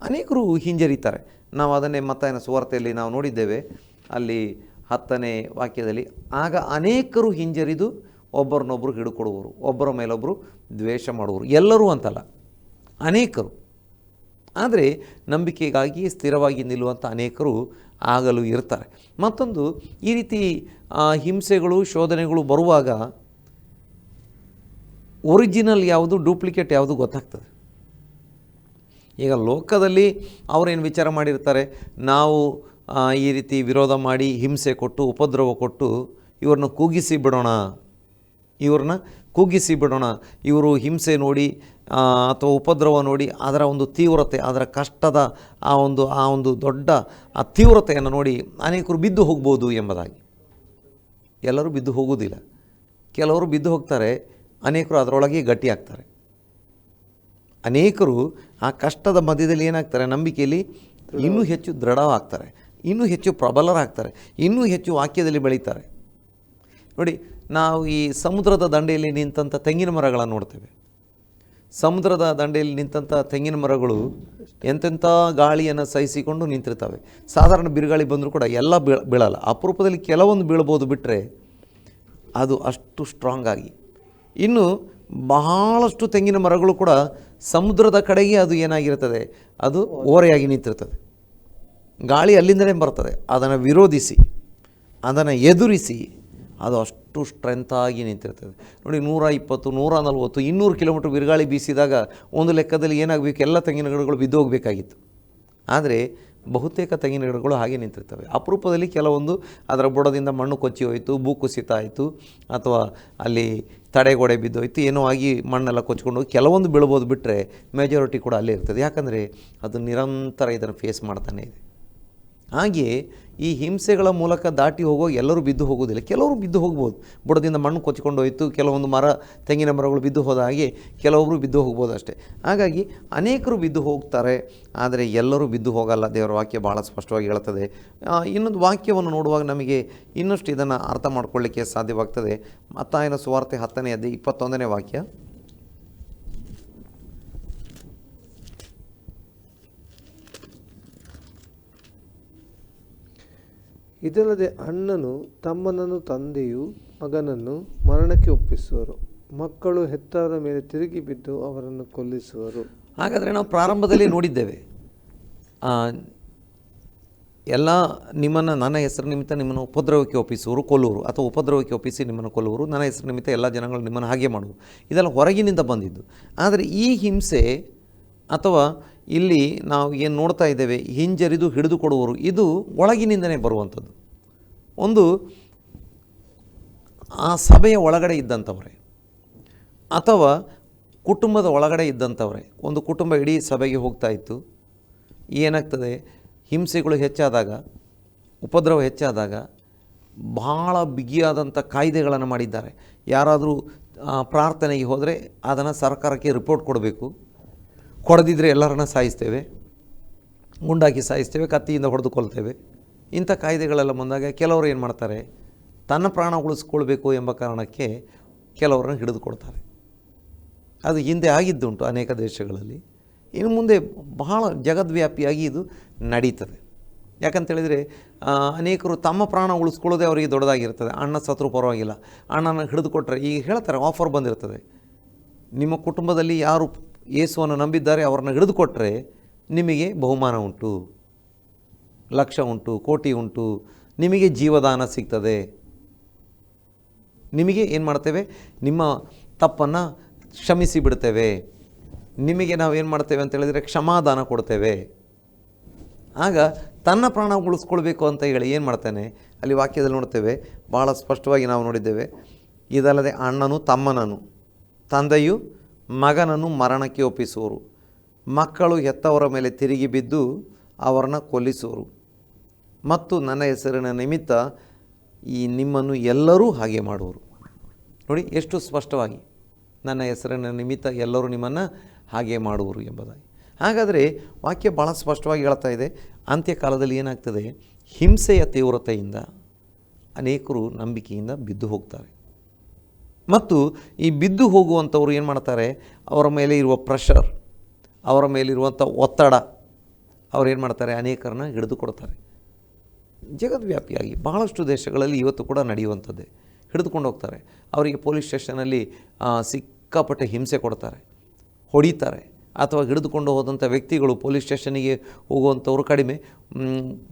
B: ಅನೇಕರು ಹಿಂಜರಿತಾರೆ. ನಾವು ಅದನ್ನೇ ಮತ್ತಾಯನ ಸುವಾರ್ತೆಯಲ್ಲಿ ನಾವು ನೋಡಿದ್ದೇವೆ, ಅಲ್ಲಿ 10ನೇ ವಾಕ್ಯದಲ್ಲಿ, ಆಗ ಅನೇಕರು ಹಿಂಜರಿದು ಒಬ್ಬರನ್ನೊಬ್ಬರು ಹಿಡ್ಕೊಡುವರು, ಒಬ್ಬರ ಮೇಲೊಬ್ಬರು ದ್ವೇಷ ಮಾಡುವರು. ಎಲ್ಲರೂ ಅಂತಲ್ಲ, ಅನೇಕರು. ಆದರೆ ನಂಬಿಕೆಗಾಗಿ ಸ್ಥಿರವಾಗಿ ನಿಲ್ಲುವಂಥ ಅನೇಕರು ಆಗಲು ಇರ್ತಾರೆ. ಮತ್ತೊಂದು, ಈ ರೀತಿ ಹಿಂಸೆಗಳು, ಶೋಧನೆಗಳು ಬರುವಾಗ ಒರಿಜಿನಲ್ ಯಾವುದು, ಡೂಪ್ಲಿಕೇಟ್ ಯಾವುದು ಗೊತ್ತಾಗ್ತದೆ. ಈಗ ಲೋಕದಲ್ಲಿ ಅವರೇನು ವಿಚಾರ ಮಾಡಿರ್ತಾರೆ, ನಾವು ಈ ರೀತಿ ವಿರೋಧ ಮಾಡಿ ಹಿಂಸೆ ಕೊಟ್ಟು ಉಪದ್ರವ ಕೊಟ್ಟು ಇವ್ರನ್ನ ಕುಗ್ಗಿಸಿ ಬಿಡೋಣ, ಇವರು ಹಿಂಸೆ ನೋಡಿ ಅಥವಾ ಉಪದ್ರವ ನೋಡಿ ಅದರ ಒಂದು ತೀವ್ರತೆ, ಅದರ ಕಷ್ಟದ ಆ ಒಂದು ದೊಡ್ಡ ಆ ತೀವ್ರತೆಯನ್ನು ನೋಡಿ ಅನೇಕರು ಬಿದ್ದು ಹೋಗ್ಬೋದು ಎಂಬುದಾಗಿ. ಎಲ್ಲರೂ ಬಿದ್ದು ಹೋಗುವುದಿಲ್ಲ, ಕೆಲವರು ಬಿದ್ದು ಹೋಗ್ತಾರೆ, ಅನೇಕರು ಅದರೊಳಗೆ ಗಟ್ಟಿಯಾಗ್ತಾರೆ. ಅನೇಕರು ಆ ಕಷ್ಟದ ಮಧ್ಯದಲ್ಲಿ ಏನಾಗ್ತಾರೆ, ನಂಬಿಕೆಯಲ್ಲಿ ಇನ್ನೂ ಹೆಚ್ಚು ದೃಢವಾಗ್ತಾರೆ, ಇನ್ನೂ ಹೆಚ್ಚು ಪ್ರಬಲರಾಗ್ತಾರೆ, ಇನ್ನೂ ಹೆಚ್ಚು ವಾಕ್ಯದಲ್ಲಿ ಬೆಳೀತಾರೆ. ನೋಡಿ, ನಾವು ಈ ಸಮುದ್ರದ ದಂಡೆಯಲ್ಲಿ ನಿಂತಂಥ ತೆಂಗಿನ ಮರಗಳನ್ನು ನೋಡ್ತೇವೆ. ಸಮುದ್ರದ ದಂಡೆಯಲ್ಲಿ ನಿಂತಂಥ ತೆಂಗಿನ ಮರಗಳು ಎಂತೆಂಥ ಗಾಳಿಯನ್ನು ಸಹಿಸಿಕೊಂಡು ನಿಂತಿರ್ತವೆ. ಸಾಧಾರಣ ಬಿರುಗಾಳಿ ಬಂದರೂ ಕೂಡ ಎಲ್ಲ ಬೀಳಲ್ಲ, ಅಪರೂಪದಲ್ಲಿ ಕೆಲವೊಂದು ಬೀಳ್ಬೋದು, ಬಿಟ್ಟರೆ ಅದು ಅಷ್ಟು ಸ್ಟ್ರಾಂಗ್ ಆಗಿ. ಇನ್ನು ಬಹಳಷ್ಟು ತೆಂಗಿನ ಮರಗಳು ಕೂಡ ಸಮುದ್ರದ ಕಡೆಗೆ ಅದು ಏನಾಗಿರ್ತದೆ, ಅದು ಓರೆಯಾಗಿ ನಿಂತಿರ್ತದೆ. ಗಾಳಿ ಅಲ್ಲಿಂದಲೇ ಬರ್ತದೆ, ಅದನ್ನು ವಿರೋಧಿಸಿ, ಅದನ್ನು ಎದುರಿಸಿ ಅದು ಅಷ್ಟು ಸ್ಟ್ರೆಂತಾಗಿ ನಿಂತಿರ್ತದೆ. ನೋಡಿ, 120, 140, 200 ಕಿಲೋಮೀಟ್ರ್ ಬಿರುಗಾಳಿ ಬೀಸಿದಾಗ ಒಂದು ಲೆಕ್ಕದಲ್ಲಿ ಏನಾಗಬೇಕು, ಎಲ್ಲ ತೆಂಗಿನ ಗಿಡಗಳು ಬಿದ್ದು ಹೋಗಬೇಕಾಗಿತ್ತು. ಆದರೆ ಬಹುತೇಕ ತೆಂಗಿನ ಗಿಡಗಳು ಹಾಗೆ ನಿಂತಿರ್ತವೆ. ಅಪರೂಪದಲ್ಲಿ ಕೆಲವೊಂದು ಅದರ ಬುಡದಿಂದ ಮಣ್ಣು ಕೊಚ್ಚಿ ಹೋಯಿತು, ಭೂಕುಸಿತ ಆಯಿತು, ಅಥವಾ ಅಲ್ಲಿ ತಡೆಗೋಡೆ ಬಿದ್ದೋಯ್ತು, ಏನೋ ಆಗಿ ಮಣ್ಣೆಲ್ಲ ಕೊಚ್ಕೊಂಡು ಹೋಗಿ ಕೆಲವೊಂದು ಬೀಳ್ಬೋದು, ಬಿಟ್ಟರೆ ಮೆಜಾರಿಟಿ ಕೂಡ ಅಲ್ಲೇ ಇರ್ತದೆ. ಯಾಕಂದರೆ ಅದು ನಿರಂತರ ಇದನ್ನು ಫೇಸ್ ಮಾಡ್ತಾನೆ ಇದೆ. ಹಾಗೆಯೇ ಈ ಹಿಂಸೆಗಳ ಮೂಲಕ ದಾಟಿ ಹೋಗೋ ಎಲ್ಲರೂ ಬಿದ್ದು ಹೋಗೋದಿಲ್ಲ, ಕೆಲವರು ಬಿದ್ದು ಹೋಗ್ಬೋದು. ಬುಡದಿಂದ ಮಣ್ಣು ಕೊಚ್ಕೊಂಡು ಹೋಯಿತು, ಕೆಲವೊಂದು ತೆಂಗಿನ ಮರಗಳು ಬಿದ್ದು ಹೋದ ಹಾಗೆ ಕೆಲವೊಬ್ಬರು ಬಿದ್ದು ಹೋಗ್ಬೋದು ಅಷ್ಟೇ. ಹಾಗಾಗಿ ಅನೇಕರು ಬಿದ್ದು ಹೋಗ್ತಾರೆ, ಆದರೆ ಎಲ್ಲರೂ ಬಿದ್ದು ಹೋಗಲ್ಲ. ದೇವರ ವಾಕ್ಯ ಭಾಳ ಸ್ಪಷ್ಟವಾಗಿ ಹೇಳ್ತದೆ. ಇನ್ನೊಂದು ವಾಕ್ಯವನ್ನು ನೋಡುವಾಗ ನಮಗೆ ಇನ್ನಷ್ಟು ಇದನ್ನು ಅರ್ಥ ಮಾಡ್ಕೊಳ್ಳಿಕ್ಕೆ ಸಾಧ್ಯವಾಗ್ತದೆ. ಮತ್ತಾಯನ ಸುವಾರ್ತೆ 10ನೇ ಅಧ್ಯಾಯ 21ನೇ ವಾಕ್ಯ,
A: ಇದಲ್ಲದೆ ಅಣ್ಣನು ತಮ್ಮನನ್ನು, ತಂದೆಯು ಮಗನನ್ನು ಮರಣಕ್ಕೆ ಒಪ್ಪಿಸುವರು, ಮಕ್ಕಳು ಹೆತ್ತವರ ಮೇಲೆ ತಿರುಗಿ ಬಿದ್ದು ಅವರನ್ನು ಕೊಲ್ಲಿಸುವರು.
B: ಹಾಗಾದರೆ ನಾವು ಪ್ರಾರಂಭದಲ್ಲಿ ನೋಡಿದ್ದೇವೆ, ಎಲ್ಲ ನಿಮ್ಮನ್ನು ನನ್ನ ಹೆಸರು ನಿಮಿತ್ತ ನಿಮ್ಮನ್ನು ಉಪದ್ರವಕ್ಕೆ ಒಪ್ಪಿಸುವರು, ಕೊಲ್ಲುವರು, ಅಥವಾ ಉಪದ್ರವಕ್ಕೆ ಒಪ್ಪಿಸಿ ನಿಮ್ಮನ್ನು ಕೊಲ್ಲುವರು, ನನ್ನ ಹೆಸರು ನಿಮಿತ್ತ ಎಲ್ಲ ಜನಗಳು ನಿಮ್ಮನ್ನು ಹಾಗೆ ಮಾಡುವರು. ಇದೆಲ್ಲ ಹೊರಗಿನಿಂದ ಬಂದಿದ್ದು. ಆದರೆ ಈ ಹಿಂಸೆ ಅಥವಾ ಇಲ್ಲಿ ನಾವು ಏನು ನೋಡ್ತಾ ಇದ್ದೇವೆ, ಹಿಂಜರಿದು ಹಿಡಿದು ಕೊಡುವರು, ಇದು ಒಳಗಿನಿಂದನೇ ಬರುವಂಥದ್ದು. ಒಂದು ಆ ಸಭೆಯ ಒಳಗಡೆ ಇದ್ದಂಥವ್ರೆ ಅಥವಾ ಕುಟುಂಬದ ಒಳಗಡೆ ಇದ್ದಂಥವ್ರೆ. ಒಂದು ಕುಟುಂಬ ಇಡೀ ಸಭೆಗೆ ಹೋಗ್ತಾ ಇತ್ತು. ಏನಾಗ್ತದೆ, ಹಿಂಸೆಗಳು ಹೆಚ್ಚಾದಾಗ, ಉಪದ್ರವ ಹೆಚ್ಚಾದಾಗ ಬಹಳ ಬಿಗಿಯಾದಂಥ ಕಾಯ್ದೆಗಳನ್ನು ಮಾಡಿದ್ದಾರೆ. ಯಾರಾದರೂ ಪ್ರಾರ್ಥನೆಗೆ ಹೋದರೆ ಅದನ್ನು ಸರ್ಕಾರಕ್ಕೆ ರಿಪೋರ್ಟ್ ಕೊಡಬೇಕು, ಕೊಡದಿದ್ದರೆ ಎಲ್ಲರನ್ನ ಸಾಯಿಸ್ತೇವೆ, ಗುಂಡಾಕಿ ಸಾಯಿಸ್ತೇವೆ, ಕತ್ತಿಯಿಂದ ಹೊಡೆದು ಕೊಲ್ತೇವೆ. ಇಂಥ ಕಾಯ್ದೆಗಳೆಲ್ಲ ಬಂದಾಗ ಕೆಲವರು ಏನು ಮಾಡ್ತಾರೆ, ತನ್ನ ಪ್ರಾಣ ಉಳಿಸ್ಕೊಳ್ಬೇಕು ಎಂಬ ಕಾರಣಕ್ಕೆ ಕೆಲವರನ್ನು ಹಿಡಿದುಕೊಳ್ತಾರೆ. ಅದು ಹಿಂದೆ ಆಗಿದ್ದುಂಟು ಅನೇಕ ದೇಶಗಳಲ್ಲಿ. ಇನ್ನು ಮುಂದೆ ಬಹಳ ಜಗದ್ವ್ಯಾಪಿಯಾಗಿ ಇದು ನಡೀತದೆ. ಯಾಕಂತೇಳಿದರೆ ಅನೇಕರು ತಮ್ಮ ಪ್ರಾಣ ಉಳಿಸ್ಕೊಳ್ಳೋದೇ ಅವರಿಗೆ ದೊಡ್ಡದಾಗಿರ್ತದೆ. ಅಣ್ಣ ಸತ್ರು ಪರವಾಗಿಲ್ಲ, ಅಣ್ಣನ ಹಿಡಿದುಕೊಟ್ರೆ, ಈಗ ಹೇಳ್ತಾರೆ, ಆಫರ್ ಬಂದಿರ್ತದೆ, ನಿಮ್ಮ ಕುಟುಂಬದಲ್ಲಿ ಯಾರು ಯೇಸುವನ್ನು ನಂಬಿದ್ದಾರೆ ಅವರನ್ನು ಹಿಡಿದುಕೊಟ್ರೆ ನಿಮಗೆ ಬಹುಮಾನ ಉಂಟು, ಲಕ್ಷ ಉಂಟು, ಕೋಟಿ ಉಂಟು, ನಿಮಗೆ ಜೀವದಾನ ಸಿಗ್ತದೆ, ನಿಮಗೆ ಏನು ಮಾಡ್ತೇವೆ, ನಿಮ್ಮ ತಪ್ಪನ್ನು ಕ್ಷಮಿಸಿ ಬಿಡ್ತೇವೆ, ನಿಮಗೆ ನಾವು ಏನು ಮಾಡ್ತೇವೆ ಅಂತ ಹೇಳಿದರೆ ಕ್ಷಮಾದಾನ ಕೊಡ್ತೇವೆ. ಆಗ ತನ್ನ ಪ್ರಾಣ ಉಳಿಸ್ಕೊಳ್ಬೇಕು ಅಂತ ಹೇಳಿ ಏನು ಮಾಡ್ತಾನೆ, ಅಲ್ಲಿ ವಾಕ್ಯದಲ್ಲಿ ನೋಡ್ತೇವೆ, ಭಾಳ ಸ್ಪಷ್ಟವಾಗಿ ನಾವು ನೋಡಿದ್ದೇವೆ. ಇದಲ್ಲದೆ ಅಣ್ಣನು ತಮ್ಮನನ್ನು, ತಂದೆಯು ಮಗನನ್ನು ಮರಣಕ್ಕೆ ಒಪ್ಪಿಸುವರು, ಮಕ್ಕಳು ಹೆತ್ತವರ ಮೇಲೆ ತಿರುಗಿ ಬಿದ್ದು ಅವರನ್ನು ಕೊಲ್ಲಿಸುವರು, ಮತ್ತು ನನ್ನ ಹೆಸರಿನ ನಿಮಿತ್ತ ಈ ನಿಮ್ಮನ್ನು ಎಲ್ಲರೂ ಹಾಗೆ ಮಾಡುವರು. ನೋಡಿ ಎಷ್ಟು ಸ್ಪಷ್ಟವಾಗಿ, ನನ್ನ ಹೆಸರಿನ ನಿಮಿತ್ತ ಎಲ್ಲರೂ ನಿಮ್ಮನ್ನು ಹಾಗೆ ಮಾಡುವರು ಎಂಬುದಾಗಿ. ಹಾಗಾದರೆ ವಾಕ್ಯ ಭಾಳ ಸ್ಪಷ್ಟವಾಗಿ ಹೇಳ್ತಾ ಇದೆ, ಅಂತ್ಯಕಾಲದಲ್ಲಿ ಏನಾಗ್ತದೆ, ಹಿಂಸೆಯ ತೀವ್ರತೆಯಿಂದ ಅನೇಕರು ನಂಬಿಕೆಯಿಂದ ಬಿದ್ದು ಹೋಗ್ತಾರೆ. ಮತ್ತು ಈ ಬಿದ್ದು ಹೋಗುವಂಥವ್ರು ಏನು ಮಾಡ್ತಾರೆ, ಅವರ ಮೇಲೆ ಇರುವ ಪ್ರೆಷರ್, ಅವರ ಮೇಲಿರುವಂಥ ಒತ್ತಡ, ಅವ್ರು ಏನು ಮಾಡ್ತಾರೆ, ಅನೇಕರನ್ನ ಹಿಡಿದುಕೊಡ್ತಾರೆ. ಜಗದ್ವ್ಯಾಪಿಯಾಗಿ ಬಹಳಷ್ಟು ದೇಶಗಳಲ್ಲಿ ಇವತ್ತು ಕೂಡ ನಡೆಯುವಂಥದ್ದೇ. ಹಿಡಿದುಕೊಂಡು ಹೋಗ್ತಾರೆ, ಅವರಿಗೆ ಪೊಲೀಸ್ ಸ್ಟೇಷನಲ್ಲಿ ಸಿಕ್ಕಾಪಟ್ಟೆ ಹಿಂಸೆ ಕೊಡ್ತಾರೆ, ಹೊಡಿತಾರೆ. ಅಥವಾ ಹಿಡಿದುಕೊಂಡು ಹೋದಂಥ ವ್ಯಕ್ತಿಗಳು ಪೊಲೀಸ್ ಸ್ಟೇಷನಿಗೆ ಹೋಗುವಂಥವ್ರು ಕಡಿಮೆ,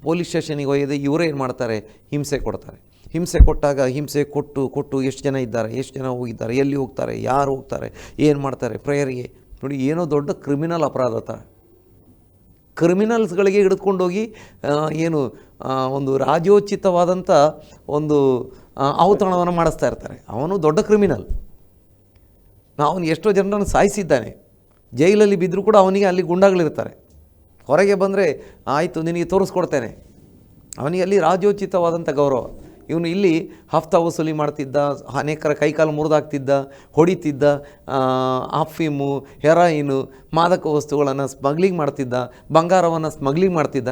B: ಪೊಲೀಸ್ ಸ್ಟೇಷನಿಗೆ ಒಯ್ಯದೆ ಇವರೇ ಏನು ಮಾಡ್ತಾರೆ, ಹಿಂಸೆ ಕೊಡ್ತಾರೆ. ಹಿಂಸೆ ಕೊಟ್ಟಾಗ ಹಿಂಸೆ ಕೊಟ್ಟು ಎಷ್ಟು ಜನ ಇದ್ದಾರೆ, ಎಷ್ಟು ಜನ ಹೋಗಿದ್ದಾರೆ, ಎಲ್ಲಿ ಹೋಗ್ತಾರೆ, ಯಾರು ಹೋಗ್ತಾರೆ, ಏನು ಮಾಡ್ತಾರೆ, ಪ್ರೇಯರಿಗೆ. ನೋಡಿ, ಏನೋ ದೊಡ್ಡ ಕ್ರಿಮಿನಲ್ ಅಪರಾಧ ಥರ ಕ್ರಿಮಿನಲ್ಸ್ಗಳಿಗೆ ಹಿಡಿದುಕೊಂಡೋಗಿ ಏನು ಒಂದು ರಾಜ್ಯೋಚಿತವಾದಂಥ ಒಂದು ಔತಣವನ್ನು ಮಾಡಿಸ್ತಾ ಇರ್ತಾರೆ. ಅವನು ದೊಡ್ಡ ಕ್ರಿಮಿನಲ್, ಅವನು ಎಷ್ಟೋ ಜನರನ್ನು ಸಾಯಿಸಿದ್ದಾನೆ. ಜೈಲಲ್ಲಿ ಬಿದ್ದರೂ ಕೂಡ ಅವನಿಗೆ ಅಲ್ಲಿ ಗುಂಡಾಗಳಿರ್ತಾರೆ. ಹೊರಗೆ ಬಂದರೆ ಆಯಿತು ನಿನಗೆ ತೋರಿಸ್ಕೊಡ್ತೇನೆ, ಅವನಿಗೆ ಅಲ್ಲಿ ರಾಜ್ಯೋಚಿತವಾದಂಥ ಗೌರವ. ಇವನು ಇಲ್ಲಿ ಹಫ್ತಾ ವಸೂಲಿ ಮಾಡ್ತಿದ್ದ, ಅನೇಕರ ಕೈಕಾಲು ಮುರಿದಾಗ್ತಿದ್ದ, ಹೊಡಿತಿದ್ದ, ಅಫೀಮು, ಹೆರಾಯಿನು, ಮಾದಕ ವಸ್ತುಗಳನ್ನು ಸ್ಮಗ್ಲಿಂಗ್ ಮಾಡ್ತಿದ್ದ, ಬಂಗಾರವನ್ನು ಸ್ಮಗ್ಲಿಂಗ್ ಮಾಡ್ತಿದ್ದ.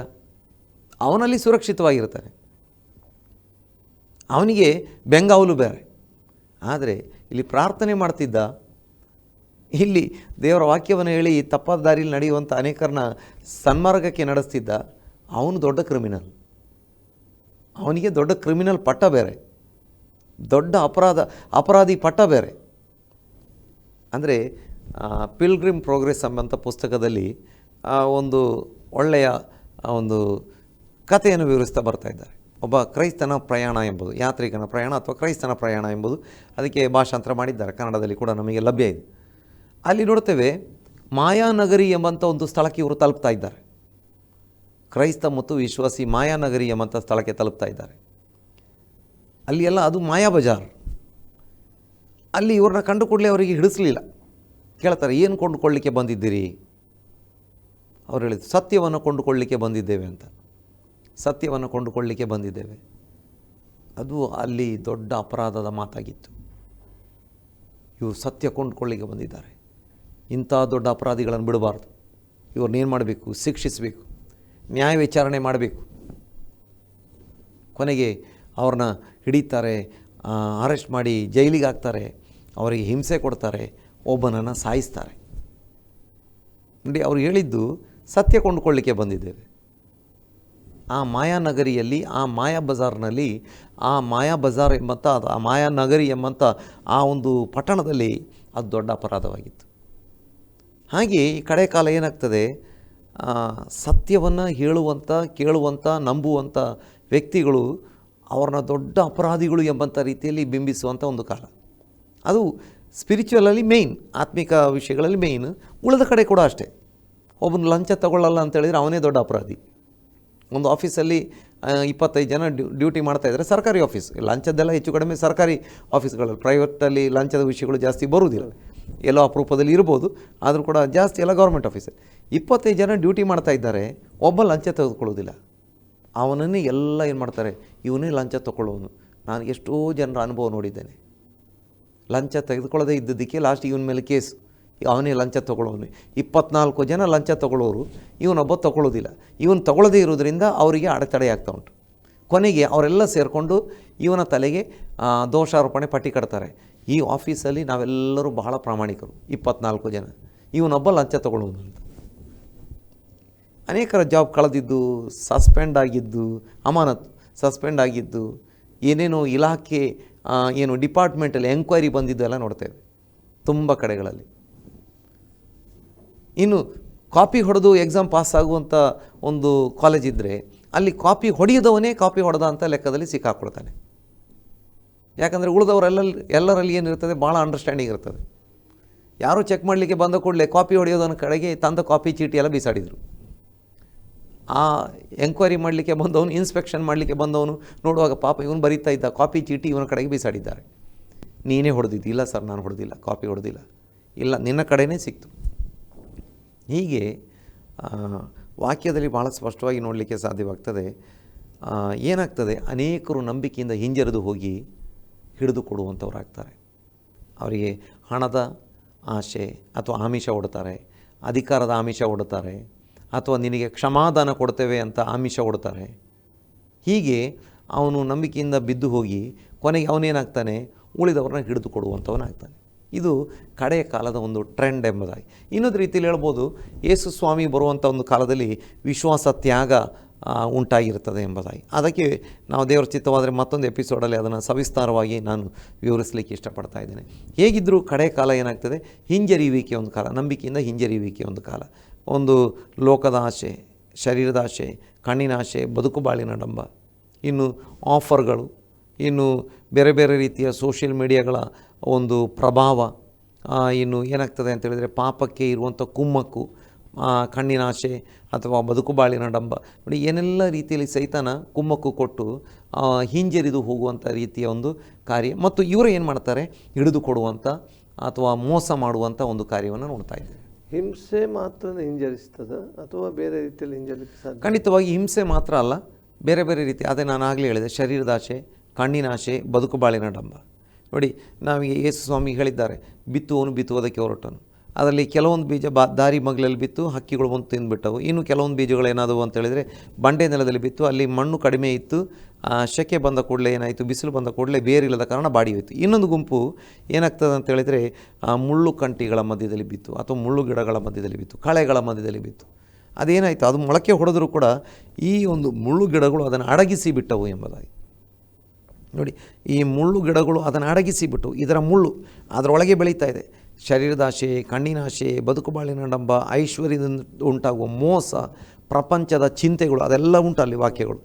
B: ಅವನಲ್ಲಿ ಸುರಕ್ಷಿತವಾಗಿರ್ತಾನೆ, ಅವನಿಗೆ ಬೆಂಗಾವಲು ಬೇರೆ. ಆದರೆ ಇಲ್ಲಿ ಪ್ರಾರ್ಥನೆ ಮಾಡ್ತಿದ್ದ, ಇಲ್ಲಿ ದೇವರ ವಾಕ್ಯವನ್ನು ಹೇಳಿ ತಪ್ಪಾದ ದಾರಿಯಲ್ಲಿ ನಡೆಯುವಂಥ ಅನೇಕರನ್ನ ಸನ್ಮಾರ್ಗಕ್ಕೆ ನಡೆಸ್ತಿದ್ದ, ಅವನು ದೊಡ್ಡ ಕ್ರಿಮಿನಲ್. ಅವನಿಗೆ ದೊಡ್ಡ ಕ್ರಿಮಿನಲ್ ಪಟ್ಟ ಬೇರೆ, ದೊಡ್ಡ ಅಪರಾಧಿ ಪಟ್ಟ ಬೇರೆ. ಅಂದರೆ ಪಿಲ್ಗ್ರಿಮ್ ಪ್ರೋಗ್ರೆಸ್ ಎಂಬಂಥ ಪುಸ್ತಕದಲ್ಲಿ ಒಂದು ಒಳ್ಳೆಯ ಒಂದು ಕಥೆಯನ್ನು ವಿವರಿಸ್ತಾ ಬರ್ತಾ ಇದ್ದಾರೆ. ಒಬ್ಬ ಕ್ರೈಸ್ತನ ಪ್ರಯಾಣ ಎಂಬುದು, ಯಾತ್ರಿಕನ ಪ್ರಯಾಣ ಅಥವಾ ಕ್ರೈಸ್ತನ ಪ್ರಯಾಣ ಎಂಬುದು, ಅದಕ್ಕೆ ಭಾಷಾಂತರ ಮಾಡಿದ್ದಾರೆ, ಕನ್ನಡದಲ್ಲಿ ಕೂಡ ನಮಗೆ ಲಭ್ಯ ಇದೆ. ಅಲ್ಲಿ ನೋಡ್ತೇವೆ, ಮಾಯಾನಗರಿ ಎಂಬಂಥ ಒಂದು ಸ್ಥಳಕ್ಕೆ ಇವರು ತಲುಪ್ತಾ ಇದ್ದಾರೆ. ಕ್ರೈಸ್ತ ಮತ್ತು ವಿಶ್ವಾಸಿ ಮಾಯಾನಗರಿ ಎಂಬಂಥ ಸ್ಥಳಕ್ಕೆ ತಲುಪ್ತಾ ಇದ್ದಾರೆ. ಅಲ್ಲಿ ಎಲ್ಲ ಅದು ಮಾಯಾ ಬಜಾರ್. ಅಲ್ಲಿ ಇವ್ರನ್ನ ಕಂಡು ಕೂಡಲೇ ಅವರಿಗೆ ಹಿಡಿಸಲಿಲ್ಲ. ಕೇಳ್ತಾರೆ, ಏನು ಕೊಂಡುಕೊಳ್ಳಲಿಕ್ಕೆ ಬಂದಿದ್ದೀರಿ? ಅವ್ರು ಹೇಳಿದ್ರು, ಸತ್ಯವನ್ನು ಕೊಂಡುಕೊಳ್ಳಲಿಕ್ಕೆ ಬಂದಿದ್ದೇವೆ ಅಂತ. ಸತ್ಯವನ್ನು ಕೊಂಡುಕೊಳ್ಳಲಿಕ್ಕೆ ಬಂದಿದ್ದೇವೆ. ಅದು ಅಲ್ಲಿ ದೊಡ್ಡ ಅಪರಾಧದ ಮಾತಾಗಿತ್ತು. ಇವರು ಸತ್ಯ ಕೊಂಡುಕೊಳ್ಳಲಿಕ್ಕೆ ಬಂದಿದ್ದಾರೆ, ಇಂಥ ದೊಡ್ಡ ಅಪರಾಧಿಗಳನ್ನು ಬಿಡಬಾರ್ದು, ಇವ್ರನ್ನೇನು ಮಾಡಬೇಕು, ಶಿಕ್ಷಿಸಬೇಕು, ನ್ಯಾಯ ವಿಚಾರಣೆ ಮಾಡಬೇಕು. ಕೊನೆಗೆ ಅವ್ರನ್ನ ಹಿಡಿತಾರೆ, ಅರೆಸ್ಟ್ ಮಾಡಿ ಜೈಲಿಗೆ ಹಾಕ್ತಾರೆ, ಅವರಿಗೆ ಹಿಂಸೆ ಕೊಡ್ತಾರೆ, ಒಬ್ಬನನ್ನು ಸಾಯಿಸ್ತಾರೆ. ನೋಡಿ, ಅವ್ರು ಹೇಳಿದ್ದು ಸತ್ಯ ಕೊಂಡುಕೊಳ್ಳಲಿಕ್ಕೆ ಬಂದಿದ್ದೇವೆ. ಆ ಮಾಯಾನಗರಿಯಲ್ಲಿ, ಆ ಮಾಯಾ ಬಜಾರ್ನಲ್ಲಿ, ಆ ಮಾಯಾ ಬಜಾರ್ ಎಂಬಂಥ, ಆ ಮಾಯಾನಗರಿ ಎಂಬಂಥ ಆ ಒಂದು ಪಟ್ಟಣದಲ್ಲಿ ಅದು ದೊಡ್ಡ ಅಪರಾಧವಾಗಿತ್ತು. ಹಾಗೆ ಈ ಕಡೆ ಕಾಲ ಏನಾಗ್ತದೆ, ಸತ್ಯವನ್ನು ಹೇಳುವಂಥ, ಕೇಳುವಂಥ, ನಂಬುವಂಥ ವ್ಯಕ್ತಿಗಳು ಅವ್ರನ್ನ ದೊಡ್ಡ ಅಪರಾಧಿಗಳು ಎಂಬಂಥ ರೀತಿಯಲ್ಲಿ ಬಿಂಬಿಸುವಂಥ ಒಂದು ಕಾಲ. ಅದು ಸ್ಪಿರಿಚುವಲಲ್ಲಿ ಮೇಯ್ನ್, ಆತ್ಮಿಕ ವಿಷಯಗಳಲ್ಲಿ ಮೇಯ್ನ್. ಉಳಿದ ಕಡೆ ಕೂಡ ಅಷ್ಟೇ. ಒಬ್ಬನು ಲಂಚ ತಗೊಳ್ಳಲ್ಲ ಅಂತೇಳಿದರೆ ಅವನೇ ದೊಡ್ಡ ಅಪರಾಧಿ. ಒಂದು ಆಫೀಸಲ್ಲಿ 25 ಜನ ಡ್ಯೂಟಿ ಮಾಡ್ತಾಯಿದ್ದಾರೆ, ಸರ್ಕಾರಿ ಆಫೀಸ್. ಲಂಚದ್ದೆಲ್ಲ ಹೆಚ್ಚು ಕಡಿಮೆ ಸರ್ಕಾರಿ ಆಫೀಸ್ಗಳಲ್ಲಿ, ಪ್ರೈವೇಟಲ್ಲಿ ಲಂಚದ ವಿಷಯಗಳು ಜಾಸ್ತಿ ಬರುವುದಿಲ್ಲ, ಎಲ್ಲೋ ಅಪರೂಪದಲ್ಲಿ ಇರ್ಬೋದು, ಆದರೂ ಕೂಡ ಜಾಸ್ತಿ ಎಲ್ಲ ಗೌರ್ಮೆಂಟ್ ಆಫೀಸಲ್ಲಿ. 25 ಜನ ಡ್ಯೂಟಿ ಮಾಡ್ತಾ ಇದ್ದಾರೆ, ಒಬ್ಬ ಲಂಚ ತೆಗೆದುಕೊಳ್ಳೋದಿಲ್ಲ. ಅವನನ್ನೇ ಎಲ್ಲ ಏನು ಮಾಡ್ತಾರೆ, ಇವನೇ ಲಂಚ ತೊಗೊಳ್ಳೋನು. ನಾನು ಎಷ್ಟೋ ಜನರ ಅನುಭವ ನೋಡಿದ್ದೇನೆ. ಲಂಚ ತೆಗೆದುಕೊಳ್ಳದೆ ಇದ್ದದ್ದಕ್ಕೆ ಲಾಸ್ಟ್ ಇವನ ಮೇಲೆ ಕೇಸ್, ಅವನೇ ಲಂಚ ತೊಗೊಳ್ಳೋನು. 24 ಜನ ಲಂಚ ತೊಗೊಳ್ಳೋರು, ಇವನೊಬ್ಬ ತೊಗೊಳ್ಳೋದಿಲ್ಲ. ಇವನು ತೊಗೊಳ್ಳದೇ ಇರೋದ್ರಿಂದ ಅವರಿಗೆ ಅಡೆತಡೆ ಆಗ್ತಾ ಉಂಟು. ಕೊನೆಗೆ ಅವರೆಲ್ಲ ಸೇರಿಕೊಂಡು ಇವನ ತಲೆಗೆ ದೋಷಾರೋಪಣೆ ಪಟ್ಟಿ ಕಟ್ತಾರೆ. ಈ ಆಫೀಸಲ್ಲಿ ನಾವೆಲ್ಲರೂ ಬಹಳ ಪ್ರಾಮಾಣಿಕರು, 24 ಜನ, ಇವನೊಬ್ಬ ಲಂಚ ತೊಗೊಳ್ಳೋನು ಅಂತ. ಅನೇಕರ ಜಾಬ್ ಕಳೆದಿದ್ದು, ಸಸ್ಪೆಂಡ್ ಆಗಿದ್ದು, ಅಮಾನತು ಸಸ್ಪೆಂಡ್ ಆಗಿದ್ದು, ಏನೇನೋ ಇಲಾಖೆ ಏನು ಡಿಪಾರ್ಟ್ಮೆಂಟಲ್ಲಿ ಎಂಕ್ವೈರಿ ಬಂದಿದ್ದು ಎಲ್ಲ ನೋಡ್ತೇವೆ ತುಂಬ ಕಡೆಗಳಲ್ಲಿ. ಇನ್ನು ಕಾಪಿ ಹೊಡೆದು ಎಕ್ಸಾಮ್ ಪಾಸ್ ಆಗುವಂಥ ಒಂದು ಕಾಲೇಜ್ ಇದ್ದರೆ ಅಲ್ಲಿ ಕಾಪಿ ಹೊಡೆಯದವನೇ ಕಾಪಿ ಹೊಡೆದ ಅಂತ ಲೆಕ್ಕದಲ್ಲಿ ಸಿಕ್ಕಾಕ್ಕೊಳ್ತಾನೆ. ಯಾಕಂದರೆ ಎಲ್ಲರಲ್ಲಿ ಏನಿರ್ತದೆ, ಭಾಳ ಅಂಡರ್ಸ್ಟ್ಯಾಂಡಿಂಗ್ ಇರ್ತದೆ. ಯಾರೂ ಚೆಕ್ ಮಾಡಲಿಕ್ಕೆ ಬಂದ ಕೂಡಲೇ ಕಾಪಿ ಹೊಡೆಯೋದನ್ನ ಕಡೆಗೆ ತಂದ ಕಾಪಿ ಚೀಟಿ ಎಲ್ಲ ಬೀಸಾಡಿದರು. ಆ ಎಂಕ್ವೈರಿ ಮಾಡಲಿಕ್ಕೆ ಬಂದವನು, ಇನ್ಸ್ಪೆಕ್ಷನ್ ಮಾಡಲಿಕ್ಕೆ ಬಂದವನು ನೋಡುವಾಗ ಪಾಪ ಇವನು ಬರೀತಾ ಇದ್ದ ಕಾಪಿ ಚೀಟಿ ಇವನ ಕಡೆಗೆ ಬೀಸಾಡಿದ್ದಾರೆ. ನೀನೇ ಹೊಡೆದಿದ್ದು? ಇಲ್ಲ ಸರ್, ನಾನು ಹೊಡೆದಿಲ್ಲ, ಕಾಪಿ ಹೊಡೆದಿಲ್ಲ. ಇಲ್ಲ, ನಿನ್ನ ಕಡೆಯೇ ಸಿಕ್ತು. ಹೀಗೆ ವಾಕ್ಯದಲ್ಲಿ ಭಾಳ ಸ್ಪಷ್ಟವಾಗಿ ನೋಡಲಿಕ್ಕೆ ಸಾಧ್ಯವಾಗ್ತದೆ. ಏನಾಗ್ತದೆ, ಅನೇಕರು ನಂಬಿಕೆಯಿಂದ ಹಿಂಜರಿದು ಹೋಗಿ ಹಿಡಿದು ಕೊಡುವಂಥವ್ರಾಗ್ತಾರೆ. ಅವರಿಗೆ ಹಣದ ಆಶೆ ಅಥವಾ ಆಮಿಷ ಹೊಡ್ತಾರೆ, ಅಧಿಕಾರದ ಆಮಿಷ ಹೊಡ್ತಾರೆ, ಅಥವಾ ನಿನಗೆ ಕ್ಷಮಾದಾನ ಕೊಡ್ತೇವೆ ಅಂತ ಆಮಿಷ ಹೊಡ್ತಾರೆ. ಹೀಗೆ ಅವನು ನಂಬಿಕೆಯಿಂದ ಬಿದ್ದು ಹೋಗಿ ಕೊನೆಗೆ ಅವನೇನಾಗ್ತಾನೆ, ಉಳಿದವ್ರನ್ನ ಹಿಡಿದು ಕೊಡುವಂಥವನಾಗ್ತಾನೆ. ಇದು ಕಡೆಯ ಕಾಲದ ಒಂದು ಟ್ರೆಂಡ್ ಎಂಬುದಾಗಿ. ಇನ್ನೊಂದು ರೀತಿಯಲ್ಲಿ ಹೇಳ್ಬೋದು, ಯೇಸು ಸ್ವಾಮಿ ಬರುವಂಥ ಒಂದು ಕಾಲದಲ್ಲಿ ವಿಶ್ವಾಸ ತ್ಯಾಗ ಉಂಟಾಗಿರ್ತದೆ ಎಂಬುದಾಗಿ. ಅದಕ್ಕೆ ನಾವು ದೇವರ ಚಿತ್ತವಾದರೆ ಮತ್ತೊಂದು ಎಪಿಸೋಡಲ್ಲಿ ಅದನ್ನು ಸವಿಸ್ತಾರವಾಗಿ ನಾನು ವಿವರಿಸಲಿಕ್ಕೆ ಇಷ್ಟಪಡ್ತಾ ಇದ್ದೇನೆ. ಹೇಗಿದ್ದರೂ ಕಡೆ ಕಾಲ ಏನಾಗ್ತದೆ, ಹಿಂಜರಿಯುವಿಕೆ ಒಂದು ಕಾಲ, ನಂಬಿಕೆಯಿಂದ ಹಿಂಜರಿಯುವಿಕೆ ಒಂದು ಕಾಲ. ಒಂದು ಲೋಕದ ಆಸೆ, ಶರೀರದ ಆಸೆ, ಕಣ್ಣಿನ ಆಸೆ, ಬದುಕು ಬಾಳಿನ ಡಂಬ, ಇನ್ನು ಆಫರ್ಗಳು, ಇನ್ನು ಬೇರೆ ಬೇರೆ ರೀತಿಯ ಸೋಷಿಯಲ್ ಮೀಡಿಯಾಗಳ ಒಂದು ಪ್ರಭಾವ, ಇನ್ನು ಏನಾಗ್ತದೆ ಅಂತೇಳಿದರೆ ಪಾಪಕ್ಕೆ ಇರುವಂಥ ಕುಮ್ಮಕ್ಕು, ಕಣ್ಣಿನ ಆಸೆ ಅಥವಾ ಬದುಕು ಬಾಳಿನ ಡಂಬ. ನೋಡಿ, ಏನೆಲ್ಲ ರೀತಿಯಲ್ಲಿ ಸೈತಾನ ಕುಮ್ಮಕ್ಕು ಕೊಟ್ಟು ಹಿಂಜರಿದು ಹೋಗುವಂಥ ರೀತಿಯ ಒಂದು ಕಾರ್ಯ, ಮತ್ತು ಇವರು ಏನು ಮಾಡ್ತಾರೆ, ಹಿಡಿದು ಕೊಡುವಂಥ ಅಥವಾ ಮೋಸ ಮಾಡುವಂಥ ಒಂದು ಕಾರ್ಯವನ್ನು ನೋಡ್ತಾ ಇದ್ದೇವೆ.
A: ಹಿಂಸೆ ಮಾತ್ರ ಹಿಂಜರಿಸ್ತದ ಅಥವಾ ಬೇರೆ ರೀತಿಯಲ್ಲಿ ಹಿಂಜರಿಕೆ ಸಾಧ್ಯ?
B: ಖಂಡಿತವಾಗಿ ಹಿಂಸೆ ಮಾತ್ರ ಅಲ್ಲ, ಬೇರೆ ಬೇರೆ ರೀತಿ. ಅದೇ ನಾನು ಆಗಲೇ ಹೇಳಿದೆ, ಶರೀರದ ಆಸೆ, ಕಣ್ಣಿನ ಆಸೆ, ಬದುಕು ಬಾಳಿನ ಡಂಬ. ನೋಡಿ, ನಾವೀಗ ಯೇಸು ಸ್ವಾಮಿ ಹೇಳಿದ್ದಾರೆ, ಬಿತ್ತುವನು ಬಿತ್ತುವುದಕ್ಕೆ ಹೊರಟನು. ಅದರಲ್ಲಿ ಕೆಲವೊಂದು ಬೀಜ ದಾರಿ ಮಗ್ಲಲ್ಲಿ ಬಿತ್ತು, ಹಕ್ಕಿಗಳು ಬಂದು ತಿಂದುಬಿಟ್ಟವು. ಇನ್ನು ಕೆಲವೊಂದು ಬೀಜಗಳು ಏನಾದವು ಅಂತೇಳಿದರೆ ಬಂಡೆ ನೆಲದಲ್ಲಿ ಬಿತ್ತು, ಅಲ್ಲಿ ಮಣ್ಣು ಕಡಿಮೆ ಇತ್ತು. ಸೆಕೆ ಬಂದ ಕೂಡಲೇ ಏನಾಯಿತು, ಬಿಸಿಲು ಬಂದ ಕೂಡಲೇ ಬೇರಿಲ್ಲದ ಕಾರಣ ಬಾಡಿ ಹೋಯಿತು. ಇನ್ನೊಂದು ಗುಂಪು ಏನಾಗ್ತದೆ ಅಂತೇಳಿದರೆ ಮುಳ್ಳು ಕಂಟಿಗಳ ಮಧ್ಯದಲ್ಲಿ ಬಿತ್ತು, ಅಥವಾ ಮುಳ್ಳು ಗಿಡಗಳ ಮಧ್ಯದಲ್ಲಿ ಬಿತ್ತು, ಕಳೆಗಳ ಮಧ್ಯದಲ್ಲಿ ಬಿತ್ತು. ಅದೇನಾಯಿತು, ಅದು ಮೊಳಕೆ ಹೊಡೆದರೂ ಕೂಡ ಈ ಒಂದು ಮುಳ್ಳು ಗಿಡಗಳು ಅದನ್ನು ಅಡಗಿಸಿ ಬಿಟ್ಟವು ಎಂಬುದಾಗಿ. ನೋಡಿ, ಈ ಮುಳ್ಳು ಗಿಡಗಳು ಅದನ್ನು ಅಡಗಿಸಿಬಿಟ್ಟು, ಇದರ ಮುಳ್ಳು ಅದರೊಳಗೆ ಬೆಳೀತಾ ಇದೆ. ಶರೀರದ ಆಸೆ, ಕಣ್ಣಿನ ಆಸೆ, ಬದುಕು ಬಾಳಿನ ಡಂಬ, ಐಶ್ವರ್ಯದಿಂದ ಉಂಟಾಗುವ ಮೋಸ, ಪ್ರಪಂಚದ ಚಿಂತೆಗಳು, ಅದೆಲ್ಲ ಉಂಟು ಅಲ್ಲಿ ವಾಕ್ಯಗಳು.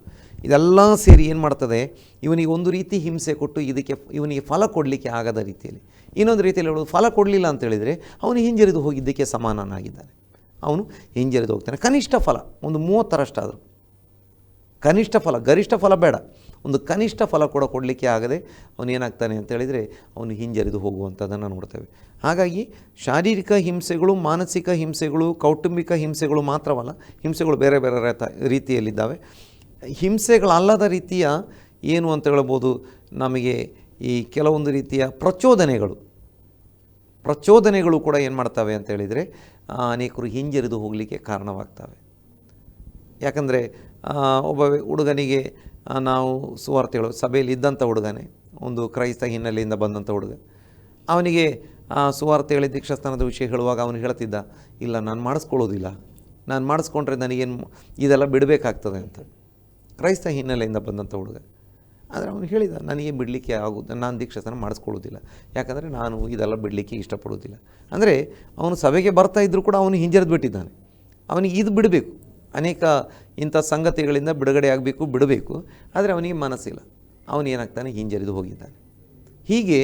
B: ಇದೆಲ್ಲ ಸೇರಿ ಏನು ಮಾಡ್ತದೆ, ಇವನಿಗೆ ಒಂದು ರೀತಿ ಹಿಂಸೆ ಕೊಟ್ಟು ಇವನಿಗೆ ಫಲ ಕೊಡಲಿಕ್ಕೆ ಆಗದ ರೀತಿಯಲ್ಲಿ. ಇನ್ನೊಂದು ರೀತಿಯಲ್ಲಿ ಹೇಳೋದು, ಫಲ ಕೊಡಲಿಲ್ಲ ಅಂತೇಳಿದರೆ ಅವನು ಹಿಂಜರಿದು ಹೋಗಿದ್ದಕ್ಕೆ ಸಮಾನನಾಗಿದ್ದಾನೆ. ಅವನು ಹಿಂಜರಿದು ಹೋಗ್ತಾನೆ. ಕನಿಷ್ಠ ಫಲ ಒಂದು 30ರಷ್ಟಾದರೂ, ಕನಿಷ್ಠ ಫಲ, ಗರಿಷ್ಠ ಫಲ ಬೇಡ, ಒಂದು ಕನಿಷ್ಠ ಫಲ ಕೂಡ ಕೊಡಲಿಕ್ಕೆ ಆಗದೆ ಅವನೇನಾಗ್ತಾನೆ ಅಂತೇಳಿದರೆ ಅವನು ಹಿಂಜರಿದು ಹೋಗುವಂಥದ್ದನ್ನು ನೋಡ್ತೇವೆ. ಹಾಗಾಗಿ ಶಾರೀರಿಕ ಹಿಂಸೆಗಳು, ಮಾನಸಿಕ ಹಿಂಸೆಗಳು, ಕೌಟುಂಬಿಕ ಹಿಂಸೆಗಳು ಮಾತ್ರವಲ್ಲ, ಹಿಂಸೆಗಳು ಬೇರೆ ಬೇರೆ ರೀತಿಯಲ್ಲಿದ್ದಾವೆ. ಹಿಂಸೆಗಳಲ್ಲದ ರೀತಿಯ ಏನು ಅಂತ ಹೇಳ್ಬೋದು, ನಮಗೆ ಈ ಕೆಲವೊಂದು ರೀತಿಯ ಪ್ರಚೋದನೆಗಳು ಕೂಡ ಏನು ಮಾಡ್ತವೆ ಅಂತೇಳಿದರೆ ಅನೇಕರು ಹಿಂಜರಿದು ಹೋಗಲಿಕ್ಕೆ ಕಾರಣವಾಗ್ತವೆ. ಯಾಕಂದರೆ ಒಬ್ಬ ಹುಡುಗನಿಗೆ ನಾವು ಸುವಾರ್ತೆಗಳು ಸಭೆಯಲ್ಲಿ ಇದ್ದಂಥ ಹುಡುಗನೇ, ಒಂದು ಕ್ರೈಸ್ತ ಹಿನ್ನೆಲೆಯಿಂದ ಬಂದಂಥ ಹುಡುಗ, ಅವನಿಗೆ ಸುವಾರ್ತೆಗಳ ದೀಕ್ಷಾಸ್ಥಾನದ ವಿಷಯ ಹೇಳುವಾಗ ಅವನು ಹೇಳ್ತಿದ್ದ, ಇಲ್ಲ ನಾನು ಮಾಡಿಸ್ಕೊಳ್ಳೋದಿಲ್ಲ, ನಾನು ಮಾಡಿಸ್ಕೊಂಡ್ರೆ ನನಗೇನು ಇದೆಲ್ಲ ಬಿಡಬೇಕಾಗ್ತದೆ ಅಂತ. ಕ್ರೈಸ್ತ ಹಿನ್ನೆಲೆಯಿಂದ ಬಂದಂಥ ಹುಡುಗ. ಆದರೆ ಅವನು ಹೇಳಿದ, ನನಗೆ ಬಿಡಲಿಕ್ಕೆ ಆಗೋದು, ನಾನು ದೀಕ್ಷಾಸ್ಥಾನ ಮಾಡಿಸ್ಕೊಳ್ಳೋದಿಲ್ಲ, ಯಾಕಂದರೆ ನಾನು ಇದೆಲ್ಲ ಬಿಡಲಿಕ್ಕೆ ಇಷ್ಟಪಡೋದಿಲ್ಲ. ಅಂದರೆ ಅವನು ಸಭೆಗೆ ಬರ್ತಾಯಿದ್ರು ಕೂಡ ಅವನು ಹಿಂಜರಿದು ಬಿಟ್ಟಿದ್ದಾನೆ. ಅವನಿಗೆ ಇದು ಬಿಡಬೇಕು, ಅನೇಕ ಇಂಥ ಸಂಗತಿಗಳಿಂದ ಬಿಡುಗಡೆ ಆಗಬೇಕು, ಬಿಡಬೇಕು. ಆದರೆ ಅವನಿಗೆ ಮನಸ್ಸಿಲ್ಲ, ಅವನೇನಾಗ್ತಾನೆ, ಹಿಂಜರಿದು ಹೋಗಿದ್ದಾನೆ. ಹೀಗೆ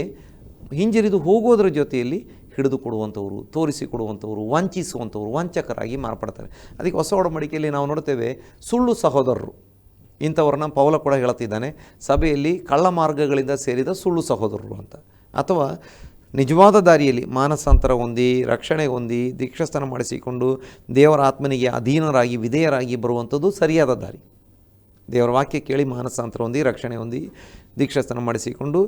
B: ಹಿಂಜರಿದು ಹೋಗೋದ್ರ ಜೊತೆಯಲ್ಲಿ ಹಿಡಿದು ಕೊಡುವಂಥವ್ರು, ತೋರಿಸಿಕೊಡುವಂಥವ್ರು, ವಂಚಿಸುವಂಥವ್ರು, ವಂಚಕರಾಗಿ ಮಾರ್ಪಡ್ತಾರೆ. ಅದಕ್ಕೆ ಹೊಸ ಒಡಂಬಡಿಕೆಯಲ್ಲಿ ನಾವು ನೋಡ್ತೇವೆ ಸುಳ್ಳು ಸಹೋದರರು, ಇಂಥವ್ರನ್ನ ಪೌಲ ಕೂಡ ಹೇಳ್ತಿದ್ದಾನೆ, ಸಭೆಯಲ್ಲಿ ಕಳ್ಳ ಮಾರ್ಗಗಳಿಂದ ಸೇರಿದ ಸುಳ್ಳು ಸಹೋದರರು ಅಂತ. ಅಥವಾ ನಿಜವಾದ ದಾರಿಯಲ್ಲಿ ಮಾನಸಾಂತರ ಹೊಂದಿ, ರಕ್ಷಣೆ ಹೊಂದಿ, ದೀಕ್ಷಾಸ್ನಾನ ಮಾಡಿಸಿಕೊಂಡು ದೇವರ ಆತ್ಮನಿಗೆ ಅಧೀನರಾಗಿ ವಿಧೇಯರಾಗಿ ಬರುವಂಥದ್ದು ಸರಿಯಾದ ದಾರಿ. ದೇವರ ವಾಕ್ಯ ಕೇಳಿ ಮಾನಸಾಂತರ ಹೊಂದಿ, ರಕ್ಷಣೆ ಹೊಂದಿ, ದೀಕ್ಷಾಸ್ನಾನ ಮಾಡಿಸಿಕೊಂಡು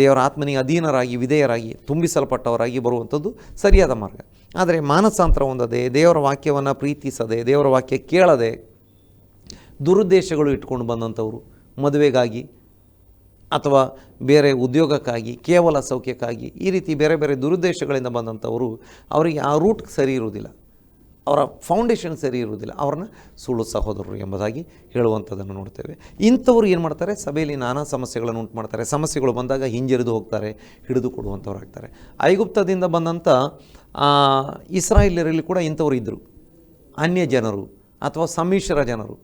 B: ದೇವರ ಆತ್ಮನಿಗೆ ಅಧೀನರಾಗಿ ವಿಧೇಯರಾಗಿ ತುಂಬಿಸಲ್ಪಟ್ಟವರಾಗಿ ಬರುವಂಥದ್ದು ಸರಿಯಾದ ಮಾರ್ಗ. ಆದರೆ ಮಾನಸಾಂತರ ಹೊಂದದೆ, ದೇವರ ವಾಕ್ಯವನ್ನು ಪ್ರೀತಿಸದೆ, ದೇವರ ವಾಕ್ಯ ಕೇಳದೆ, ದುರುದ್ದೇಶಗಳು ಇಟ್ಕೊಂಡು ಬಂದಂಥವರು, ಮದುವೆಗಾಗಿ ಅಥವಾ ಬೇರೆ ಉದ್ಯೋಗಕ್ಕಾಗಿ, ಕೇವಲ ಸೌಖ್ಯಕ್ಕಾಗಿ, ಈ ರೀತಿ ಬೇರೆ ಬೇರೆ ದುರುದ್ದೇಶಗಳಿಂದ ಬಂದಂಥವರು, ಅವರಿಗೆ ಆ ರೂಟ್ ಸರಿ ಇರುವುದಿಲ್ಲ, ಅವರ ಫೌಂಡೇಶನ್ ಸರಿ ಇರುವುದಿಲ್ಲ. ಅವ್ರನ್ನ ಸುಳ್ಳು ಸಹೋದರರು ಎಂಬುದಾಗಿ ಹೇಳುವಂಥದ್ದನ್ನು ನೋಡ್ತೇವೆ. ಇಂಥವ್ರು ಏನು ಮಾಡ್ತಾರೆ, ಸಭೆಯಲ್ಲಿ ನಾನಾ ಸಮಸ್ಯೆಗಳನ್ನು ಉಂಟು ಮಾಡ್ತಾರೆ. ಸಮಸ್ಯೆಗಳು ಬಂದಾಗ ಹಿಂಜರಿದು ಹೋಗ್ತಾರೆ, ಹಿಡಿದು ಕೊಡುವಂಥವ್ರಾಗ್ತಾರೆ. ಐಗುಪ್ತದಿಂದ ಬಂದಂಥ ಇಸ್ರಾಯೇಲ್ಯರಲ್ಲಿ ಕೂಡ ಇಂಥವ್ರು ಇದ್ದರು. ಅನ್ಯ ಜನರು ಅಥವಾ ಸಮ್ಮಿಶ್ರ ಜನರು,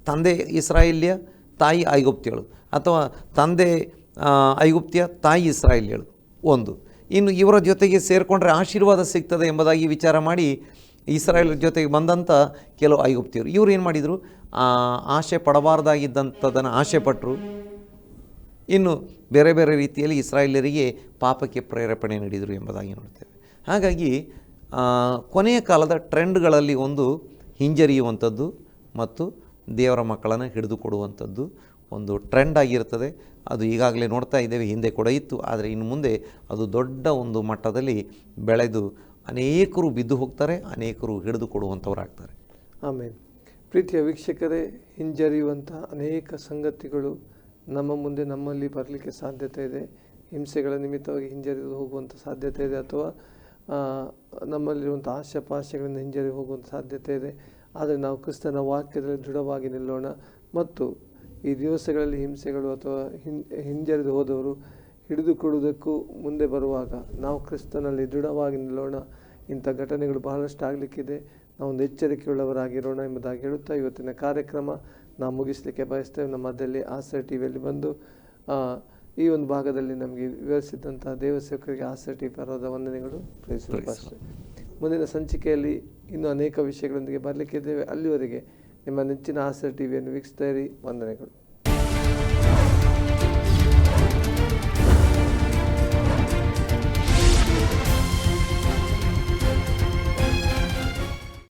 B: ತಂದೆ ಇಸ್ರಾಯೇಲ್ಯ, ತಾಯಿ ಐಗುಪ್ತ್ಯಳು, ಅಥವಾ ತಂದೆ ಐಗುಪ್ತ್ಯ, ತಾಯಿ ಇಸ್ರಾಯೇಲ್ಯಳು ಒಂದು. ಇನ್ನು ಇವರ ಜೊತೆಗೆ ಸೇರಿಕೊಂಡ್ರೆ ಆಶೀರ್ವಾದ ಸಿಗ್ತದೆ ಎಂಬುದಾಗಿ ವಿಚಾರ ಮಾಡಿ ಇಸ್ರಾಯೇಲ್ ಜೊತೆಗೆ ಬಂದಂಥ ಕೆಲವು ಐಗುಪ್ತಿಯರು, ಇವರು ಏನು ಮಾಡಿದರು, ಆಸೆ ಪಡಬಾರ್ದಾಗಿದ್ದಂಥದ್ದನ್ನು ಆಸೆ ಪಟ್ಟರು. ಇನ್ನು ಬೇರೆ ಬೇರೆ ರೀತಿಯಲ್ಲಿ ಇಸ್ರಾಯೇಲರಿಗೆ ಪಾಪಕ್ಕೆ ಪ್ರೇರೇಪಣೆ ನೀಡಿದರು ಎಂಬುದಾಗಿ ನೋಡ್ತೇವೆ. ಹಾಗಾಗಿ ಕೊನೆಯ ಕಾಲದ ಟ್ರೆಂಡ್ಗಳಲ್ಲಿ ಒಂದು ಹಿಂಜರಿಯುವಂಥದ್ದು ಮತ್ತು ದೇವರ ಮಕ್ಕಳನ್ನು ಹಿಡಿದುಕೊಡುವಂಥದ್ದು ಒಂದು ಟ್ರೆಂಡ್ ಆಗಿರ್ತದೆ. ಅದು ಈಗಾಗಲೇ ನೋಡ್ತಾ ಇದ್ದೇವೆ, ಹಿಂದೆ ಕೂಡ ಇತ್ತು. ಆದರೆ ಇನ್ನು ಮುಂದೆ ಅದು ದೊಡ್ಡ ಒಂದು ಮಟ್ಟದಲ್ಲಿ ಬೆಳೆದು ಅನೇಕರು ಬಿದ್ದು ಹೋಗ್ತಾರೆ, ಅನೇಕರು ಹಿಡಿದು ಕೊಡುವಂಥವರಾಗ್ತಾರೆ.
A: ಆಮೇಲೆ ಪ್ರೀತಿಯ ವೀಕ್ಷಕರೇ, ಹಿಂಜರಿಯುವಂಥ ಅನೇಕ ಸಂಗತಿಗಳು ನಮ್ಮ ಮುಂದೆ ನಮ್ಮಲ್ಲಿ ಬರಲಿಕ್ಕೆ ಸಾಧ್ಯತೆ ಇದೆ. ಹಿಂಸೆಗಳ ನಿಮಿತ್ತವಾಗಿ ಹಿಂಜರಿದು ಹೋಗುವಂಥ ಸಾಧ್ಯತೆ ಇದೆ, ಅಥವಾ ನಮ್ಮಲ್ಲಿರುವಂಥ ಆಶಾಪಾಶೆಗಳಿಂದ ಹಿಂಜರಿ ಹೋಗುವಂಥ ಸಾಧ್ಯತೆ ಇದೆ. ಆದರೆ ನಾವು ಕ್ರಿಸ್ತನ ವಾಕ್ಯದಲ್ಲಿ ದೃಢವಾಗಿ ನಿಲ್ಲೋಣ ಮತ್ತು ಈ ದಿವಸಗಳಲ್ಲಿ ಹಿಂಸೆಗಳು ಅಥವಾ ಹಿಂಜರಿದು ಹೋದವರು ಹಿಡಿದುಕೊಡುವುದಕ್ಕೂ ಮುಂದೆ ಬರುವಾಗ ನಾವು ಕ್ರಿಸ್ತನಲ್ಲಿ ದೃಢವಾಗಿ ನಿಲ್ಲೋಣ. ಇಂಥ ಘಟನೆಗಳು ಬಹಳಷ್ಟು ಆಗಲಿಕ್ಕಿದೆ, ನಾವೊಂದು ಎಚ್ಚರಿಕೆಯುಳ್ಳವರಾಗಿರೋಣ ಎಂಬುದಾಗಿ ಹೇಳುತ್ತಾ ಇವತ್ತಿನ ಕಾರ್ಯಕ್ರಮ ನಾವು ಮುಗಿಸಲಿಕ್ಕೆ ಬಯಸ್ತೇವೆ. ನಮ್ಮ ಮಧ್ಯದಲ್ಲಿ ಆಸರೆ ಟಿವಿಯಲ್ಲಿ ಬಂದು ಈ ಒಂದು ಭಾಗದಲ್ಲಿ ನಮಗೆ ವಿವರಿಸಿದಂಥ ದೇವಸೇವಕರಿಗೆ ಆಸರೆ ಟಿವಿ ಪರವಾದ ವಂದನೆಗಳು. ಮುಂದಿನ ಸಂಚಿಕೆಯಲ್ಲಿ ಇನ್ನೂ ಅನೇಕ ವಿಷಯಗಳೊಂದಿಗೆ ಬರಲಿಕ್ಕಿದ್ದೇವೆ. ಅಲ್ಲಿವರೆಗೆ ನಿಮ್ಮ ನೆಚ್ಚಿನ ಆಸರೆ ಟಿವಿಯನ್ನು ವೀಕ್ಷಿಸ್ತಾ ಇರಿ. ವಂದನೆಗಳು.